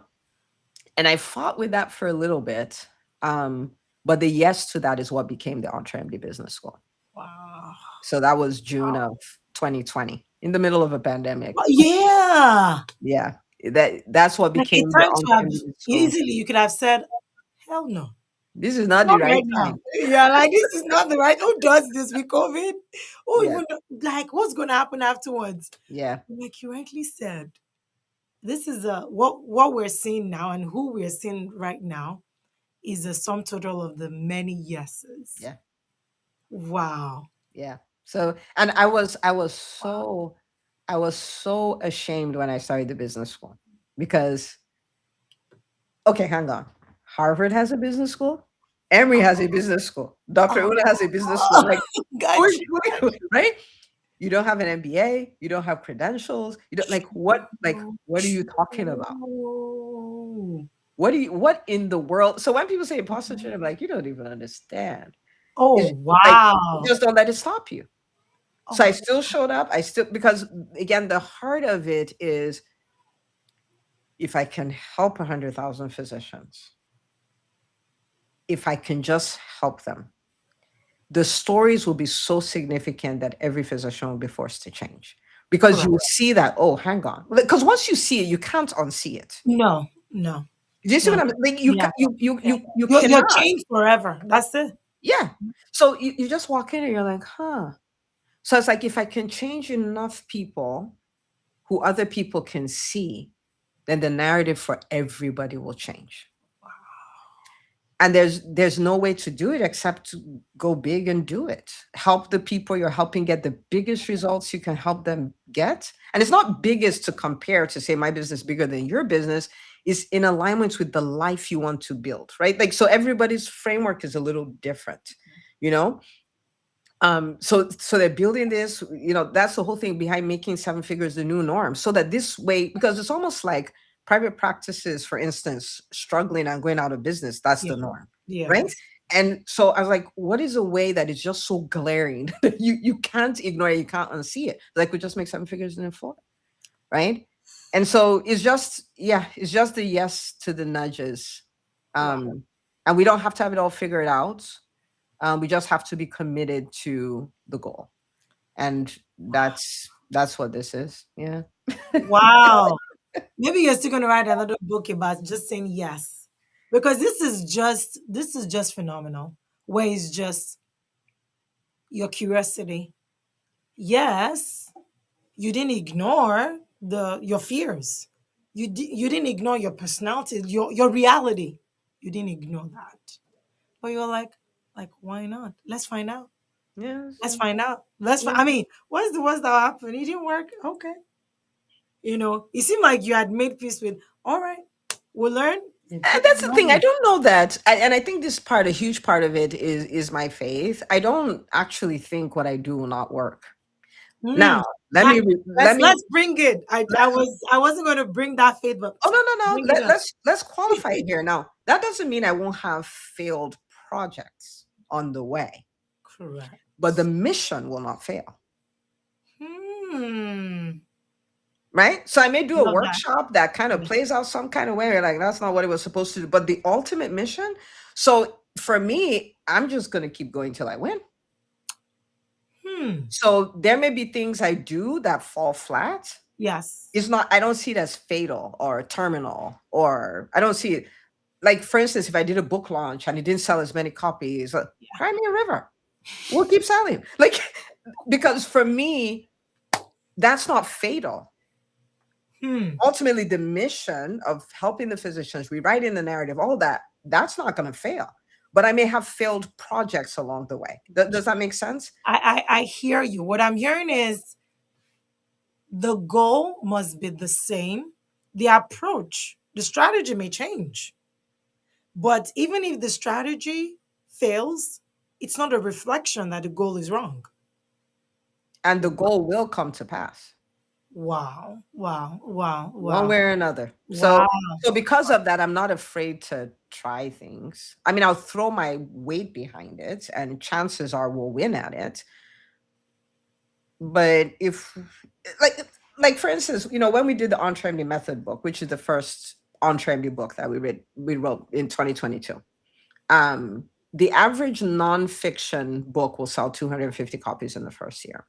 and I fought with that for a little bit. But the yes to that is what became the Entre MD Business School. Wow. So that was June of 2020, in the middle of a pandemic. Yeah. Yeah, that's what Like, it's became the time to have Entre MD School. easily you could have said, hell no. This is not the Not right right now. time. Yeah, like this is not the right. Who does this with COVID? Who Yeah, even like what's gonna happen afterwards? yeah, Like you rightly said, this is what we're seeing now and who we're seeing right now is a sum total of the many yeses. yeah, Wow. yeah. So, and I was Wow. so ashamed when I started the business school, because, okay, hang on. Harvard has a business school. Emory has a business school. Dr. Una has a business school. Oh, Like, got you. right? You don't have an MBA. You don't have credentials. You don't, like, what? Like, True. what are you talking about? True. What in the world? So when people say imposter syndrome, I'm like, you don't even understand. Oh It's like, wow. just don't let it stop you. So I Oh still showed up. I still, because again, the heart of it is, if I can help 100,000 physicians, if I can just help them, the stories will be so significant that every physician will be forced to change, because you correct. will see that, oh, hang on, because once you see it, you can't unsee it. No, no, Do you see what no. I'm like? Yeah. Yeah. You You're cannot. changed forever. That's it. Yeah. So you just walk in and you're like, huh. So it's like, if I can change enough people who other people can see, then the narrative for everybody will change. And there's no way to do it except to go big and do it. Help the people you're helping get the biggest results you can help them get. And it's not biggest to compare, to say my business is bigger than your business. Is in alignment with the life you want to build, right? Like, so everybody's framework is a little different, you know. So they're building this, that's the whole thing behind making 7 figures the new norm, so that this way, because it's almost like private practices, for instance, struggling and going out of business, that's Yeah. the norm, right? Yes. And so I was like, what is a way that is just so glaring that you can't ignore it, you can't unsee it? Like, we just make 7 figures in 4, right? And so it's just, yeah, it's just the yes to the nudges. Wow. And we don't have to have it all figured out. We just have to be committed to the goal, and that's what this is. Yeah. Wow. Maybe you're still gonna write another book about just saying yes. because this is just phenomenal. Where it's just your curiosity. Yes, you didn't ignore your fears. You didn't ignore your personality, your reality. You didn't ignore that. But you're like why not? Let's find out. Yes. Let's find out. I Yeah. mean, what's the worst that will happen? It didn't work. Okay. It seemed like you had made peace with, all right, we'll learn. You And take that's it the thing. I on. don't know that, and I think this part, a huge part of it, is my faith. I don't actually think what I do will not work. Hmm. Now, let I, me let me let's bring it. I wasn't going to bring that faith, but Oh, no, no, bring no. it up. Let's qualify it here. Now, that doesn't mean I won't have failed projects on the way, but the Correct. mission will not fail. Hmm. Right? So I may do a Love that. workshop that kind of Yeah. plays out some kind of way. You're like, that's not what it was supposed to do. But the ultimate mission. So for me, I'm just gonna keep going till I win. Hmm. So there may be things I do that fall flat. Yes. It's not, I don't see it as fatal or terminal, or I don't see it like, for instance, if I did a book launch and it didn't sell as many copies, cry me a river. We'll keep selling. Like, because for me, that's not fatal. Hmm. Ultimately, the mission of helping the physicians, rewriting the narrative, all that, that's not going to fail. But I may have failed projects along the way. Does that make sense? I hear you. What I'm hearing is the goal must be the same. The approach, the strategy may change. But even if the strategy fails, it's not a reflection that the goal is wrong. And the goal will come to pass Wow. Wow. Wow. one Wow. way or another. Wow. So because of that, I'm not afraid to try things. I mean, I'll throw my weight behind it, and chances are we'll win at it. But if like like for instance, when we did the Entre Method book, which is the first Entre book that we wrote in 2022. The average nonfiction book will sell 250 copies in the first year.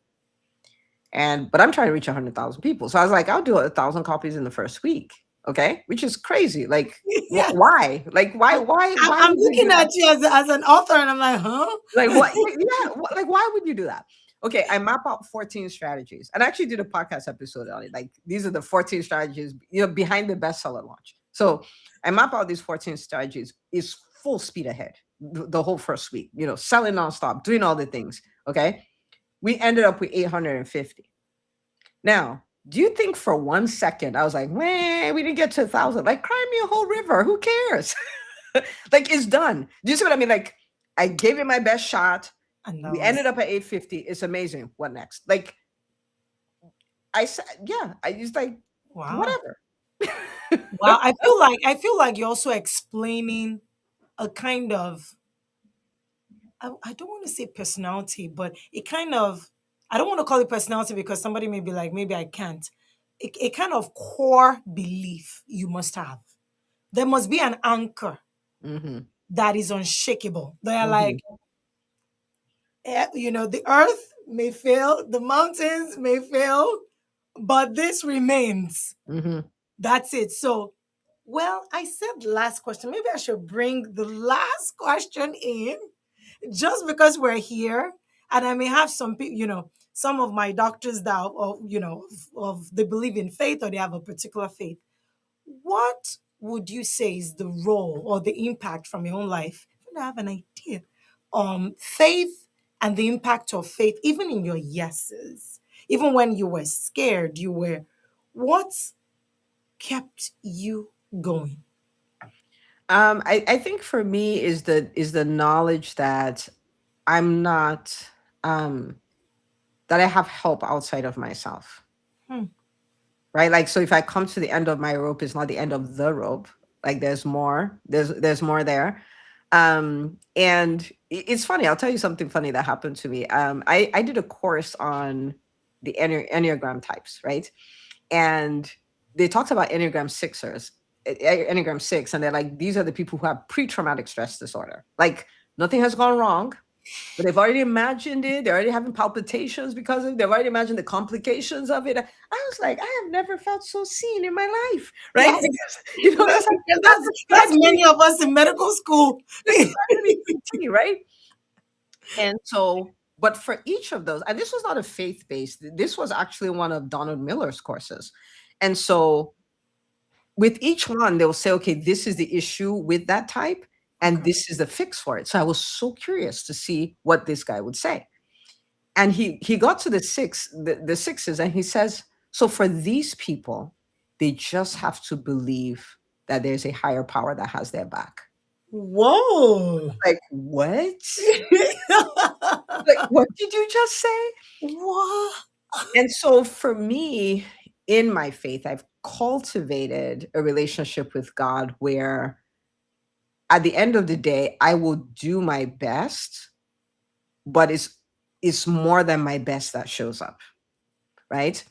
But I'm trying to reach 100,000 people. So I was like, I'll do 1,000 copies in the first week. Okay. Which is crazy. Like, Yeah. why? Like, I'm, why I'm would you looking do that? at you as an author and I'm like, huh? Like, what? Yeah. Like, why would you do that? Okay. I map out 14 strategies, and I actually did a podcast episode on it. Like, these are the 14 strategies, behind the bestseller launch. So I map out these 14 strategies is full speed ahead the whole first week, selling nonstop, doing all the things. Okay. We ended up with 850. Now, do you think for 1 second I was like, man, we didn't get to 1,000? Like, cry me a whole river. Who cares? Like, it's done. Do you see what I mean? Like, I gave it my best shot. And that We ended was up at 850. It's amazing. What next? Like, I said, yeah, I just like, wow. whatever. Wow. I feel like you're also explaining a kind of I don't want to say personality, but it kind of I don't want to call it personality because somebody may be like, maybe I can't. A kind of core belief you must have. There must be an anchor Hmm. that is unshakable. They are like, Hmm. the earth may fail, the mountains may fail, but this remains. Hmm. That's it. So, well, I said last question. Maybe I should bring the last question in just because we're here. And I may have some people, some of my doctors that, they believe in faith or they have a particular faith. What would you say is the role or the impact from your own life? If you have an idea, faith and the impact of faith, even in your yeses, even when you were scared, what kept you going? I think for me is the knowledge that I'm not that I have help outside of myself. Hmm. Right? Like, so if I come to the end of my rope, it's not the end of the rope. Like, there's more. There's more there. And it's funny. I'll tell you something funny that happened to me. I did a course on the Enneagram types, right? And they talked about Enneagram sixers, Enneagram six, and they're like, these are the people who have pre-traumatic stress disorder. Like, nothing has gone wrong. But they've already imagined it. They're already having palpitations because of it. They've already imagined the complications of it. I was like, I have never felt so seen in my life, right? Yes. Because it's like Because that's that's exactly many of us in medical school. exactly the thing, right? And so, but for each of those, and this was not a faith based. This was actually one of Donald Miller's courses, and so with each one, they'll say, okay, this is the issue with that type, and Okay. this is the fix for it. So I was so curious to see what this guy would say. And he got to the sixes, and he says, so for these people, they just have to believe that there's a higher power that has their back. Whoa. Like, what? Like, what did you just say? What? And so for me, in my faith, I've cultivated a relationship with God where at the end of the day, I will do my best, but it's more than my best that shows up, right?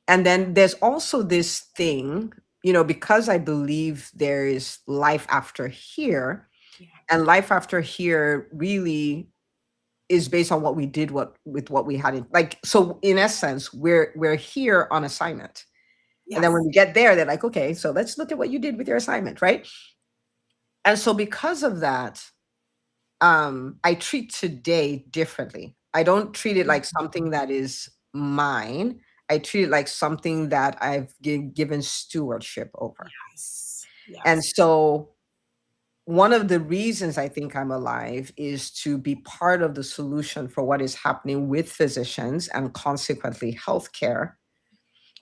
And then there's also this thing, because I believe there is life after here, Yeah. and life after here really is based on what we did with what we had like, so in essence, we're here on assignment. And then when Yes. we get there, they're like, okay, so let's look at what you did with your assignment, right? And so because of that, I treat today differently. I don't treat it like something that is mine. I treat it like something that I've given stewardship over. Yes. And Yes. so one of the reasons I think I'm alive is to be part of the solution for what is happening with physicians and consequently healthcare.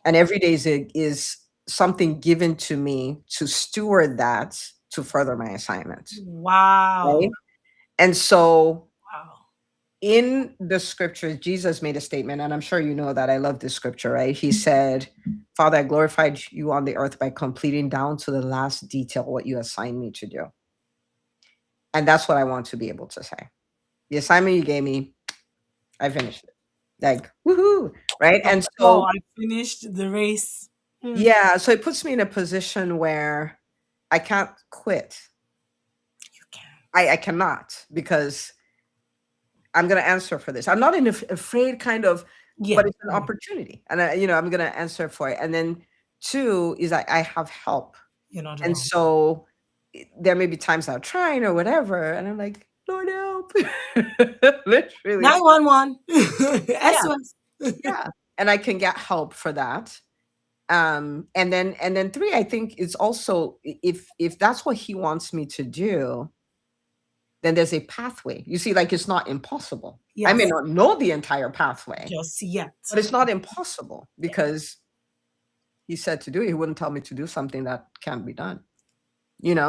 And every day is something given to me to steward that to further my assignment, right? Wow. And so Wow. in the scriptures, Jesus made a statement, and I'm sure you know that I love this scripture, right? He said, Father, I glorified you on the earth by completing down to the last detail what you assigned me to do. And that's what I want to be able to say. The assignment you gave me, I finished it. Like, woohoo, right? That's And all. so, I finished the race. Hmm. yeah, so it puts me in a position where I can't quit. You can. I cannot, because I'm going to answer for this. I'm not afraid, kind of, Yeah. but it's an opportunity, and I'm going to answer for it. And then two is I have help, You're not and alone. so there may be times I'm trying or whatever, and I'm like, Lord help, literally, 911. yeah, SOS. yeah, and I can get help for that. And then three, I think it's also, if that's what he wants me to do, then there's a pathway. You see, like, it's not impossible. I may Yes. not know the entire pathway, Just yet. but it's not impossible Yeah. because he said to do it. He wouldn't tell me to do something that can't be done.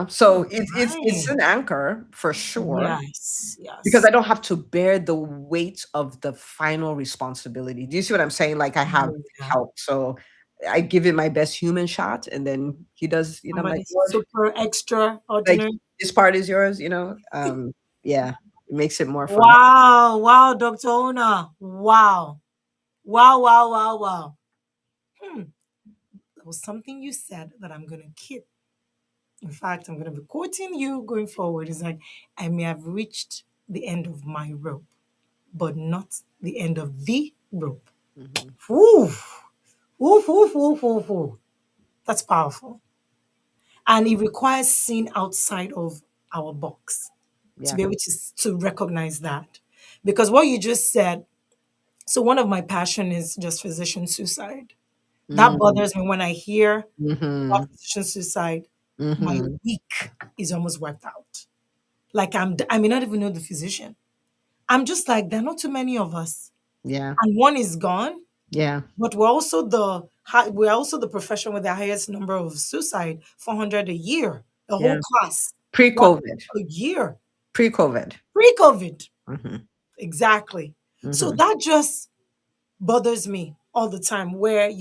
So it's Right. an anchor for sure, Yes. because I Yes. don't have to bear the weight of the final responsibility. Do you see what I'm saying? Like, I have Yeah. help, so I give it my best human shot, and then he does. I'm like, Somebody Lord, super like, extraordinary. this part is yours. Yeah, it makes it more fun. Wow. Wow, Dr. Ona. Wow. Wow, wow, wow, wow. Hmm. There was something you said that I'm going to keep. In fact, I'm going to be quoting you going forward. It's like, I may have reached the end of my rope, but not the end of the rope. Mhm. Woof. Woof, woof, woof, woof, woof. That's powerful. And it requires seeing outside of our box to Yeah. be able to recognize that. Because what you just said, so one of my passion is just physician suicide. That Mhm. bothers me when I hear about Mhm. physician suicide. My Mhm. week is almost wiped out. Like I may not even know the physician. I'm just like, there are not too many of us. Yeah. And one is gone, Yeah. but we're also the profession with the highest number of suicide, 400 a year, a whole Yeah. class, one Pre-COVID. a year, Pre-COVID. pre-COVID. Mhm. Exactly. So Mhm. that just bothers me all the time. Where,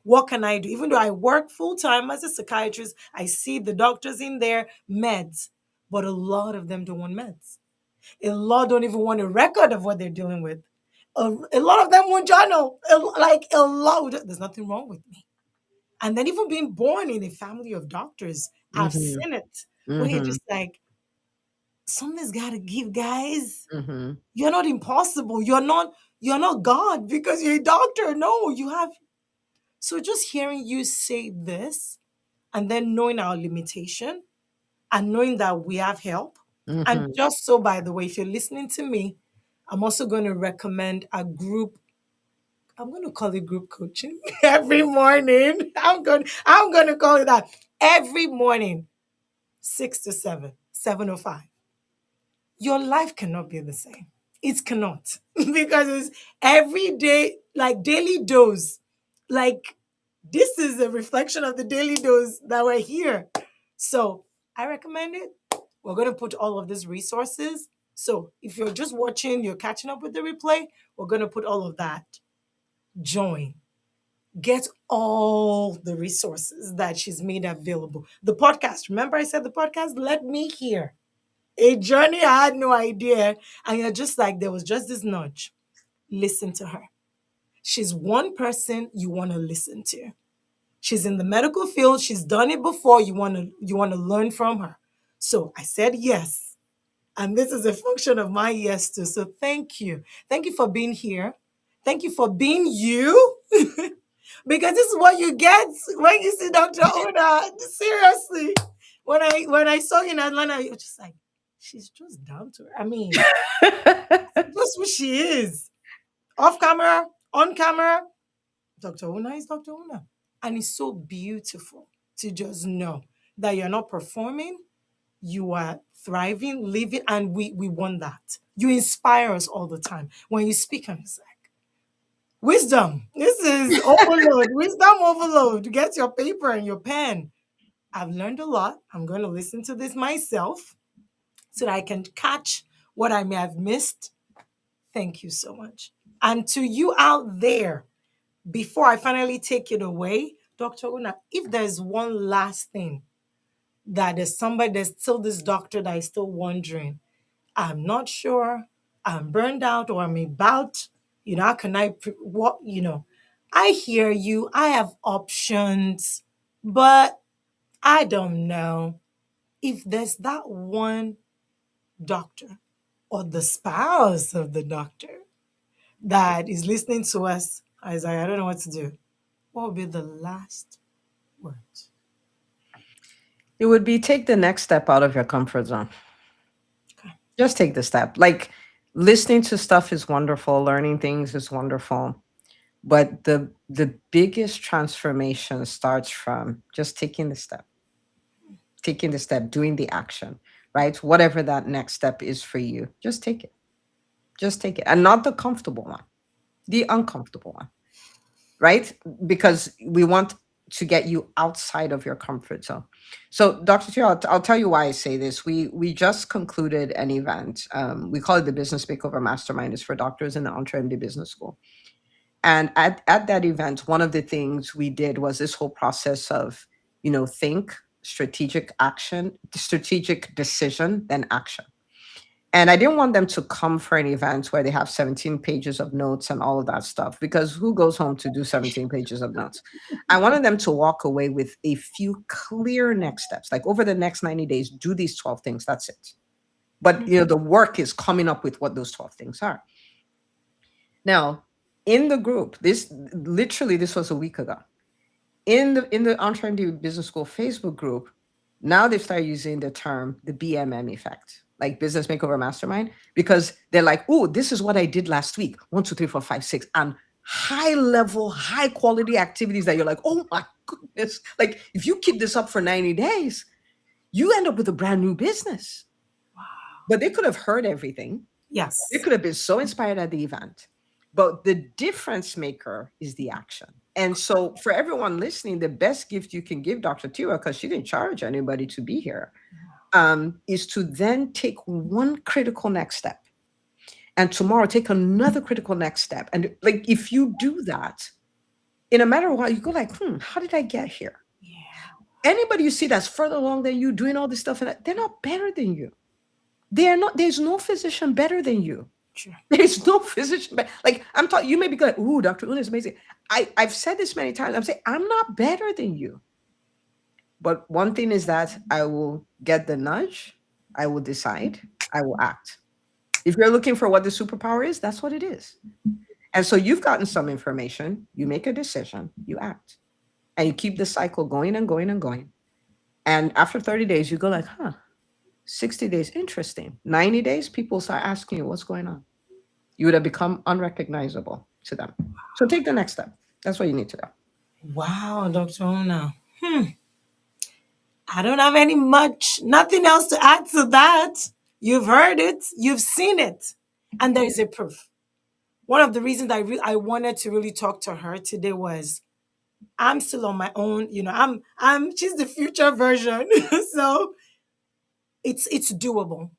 what can I do? Even though I work full time as a psychiatrist, I see the doctors in there, meds, but a lot of them don't want meds. A lot don't even want a record of what they're dealing with. A lot of them want journal. Like a lot. There's nothing wrong with me. And then even being born in a family of doctors, I've Mhm. seen it where you're Mhm. just like, something's got to give, guys. Mhm. You're not impossible. You're not God because you're a doctor. No, you have. So just hearing you say this and then knowing our limitation and knowing that we have help. And Mhm. just so, by the way, if you're listening to me, I'm also going to recommend a group. I'm going to call it group coaching every morning. I'm going to call it that every morning, 6 to 7, 7:05. Your life cannot be the same. It cannot because it's every day, like daily dose. Like this is a reflection of the daily dose that we're here. So I recommend it. We're going to put all of these resources. So if you're just watching, you're catching up with the replay, we're going to put all of that. Join. Get all the resources that she's made available. The podcast, remember I said the podcast? Let me hear a journey I had no idea. And you're just like, there was just this nudge. Listen to her. She's one person you want to listen to. She's in the medical field. She's done it before. You want to learn from her. So I said yes. And this is a function of my yes too. So thank you. Thank you for being here. Thank you for being you. Because this is what you get when you see Dr. Oda. Seriously. When I saw you in Atlanta, you're just like, she's just down to her. I mean, that's who she is. Off camera, on camera, Dr. Una is Dr. Una. And it's so beautiful to just know that you're not performing, you are thriving, living, and we want that. You inspire us all the time. When you speak, and it's like, wisdom. This is overload, wisdom overload. Get your paper and your pen. I've learned a lot. I'm going to listen to this myself so that I can catch what I may have missed. Thank you so much. And to you out there, before I finally take it away, Dr. Una, if there's one last thing that there's still this doctor that is still wondering, I'm not sure, I'm burned out, or I'm about, how can I hear you, I have options, but I don't know. If there's that one doctor or the spouse of the doctor that is listening to us, Isaiah, I don't know what to do. What would be the last words? It would be take the next step out of your comfort zone. Okay. Just take the step. Like listening to stuff is wonderful, learning things is wonderful, but the biggest transformation starts from just taking the step, doing the action, right? Whatever that next step is for you, just take it. Just take it. And not the comfortable one, the uncomfortable one, right? Because we want to get you outside of your comfort zone. So, Dr. Tio, I'll tell you why I say this. We just concluded an event. We call it the Business Makeover Mastermind. It's for doctors in the Entre MD Business School. And at that event, one of the things we did was this whole process of, think, strategic action, strategic decision, then action. And I didn't want them to come for an event where they have 17 pages of notes and all of that stuff, because who goes home to do 17 pages of notes? I wanted them to walk away with a few clear next steps. Like over the next 90 days, do these 12 things. That's it. But the work is coming up with what those 12 things are. Now, in the group, this was a week ago. In the Entrepreneur Business School Facebook group, now they've started using the term the BMM effect, like Business Makeover Mastermind, because they're like, oh, this is what I did last week. 1, 2, 3, 4, 5, 6, and high level, high quality activities that you're like, oh my goodness. Like if you keep this up for 90 days, you end up with a brand new business. But they could have heard everything. They Yes. could have been so inspired at the event. But the difference maker is the action. And so, for everyone listening, the best gift you can give Dr. Tiwa, because she didn't charge anybody to be here, is to then take one critical next step. And tomorrow, take another critical next step. And like, if you do that, in a matter of a while, you go like, how did I get here? Yeah. Anybody you see that's further along than you doing all this stuff, and they're not better than you. They are not. There's no physician better than you. Sure. There's no physician. Like I'm talking, you may be like, "Ooh, Dr. Una is amazing." I've said this many times. I'm saying I'm not better than you. But one thing is that I will get the nudge. I will decide, I will act. If you're looking for what the superpower is, that's what it is. And so you've gotten some information, you make a decision, you act, and you keep the cycle going and going and going. And after 30 days, you go like, huh, 60 days, interesting. 90 days, people start asking you what's going on. You would have become unrecognizable to them. So take the next step. That's what you need to do. Wow, Dr. Ona. I don't have nothing else to add to that. You've heard it, you've seen it, and there is a proof. One of the reasons I wanted to really talk to her today was I'm still on my own. She's the future version, so it's doable.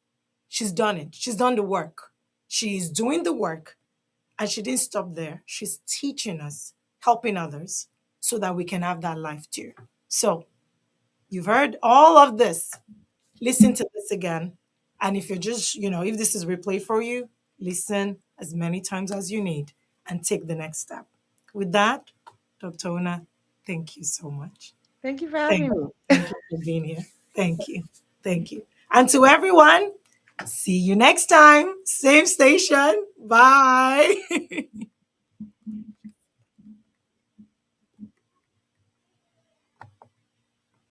She's done it. She's done the work. She's doing the work, and she didn't stop there. She's teaching us, helping others, so that we can have that life too. So you've heard all of this. Listen to this again. And if you're just, if this is replay for you, listen as many times as you need and take the next step. With that, Dr. Ona, thank you so much. Thank you for Thank having you. me. Thank you for being here. Thank you. Thank you. And to everyone, see you next time. Same station. Bye.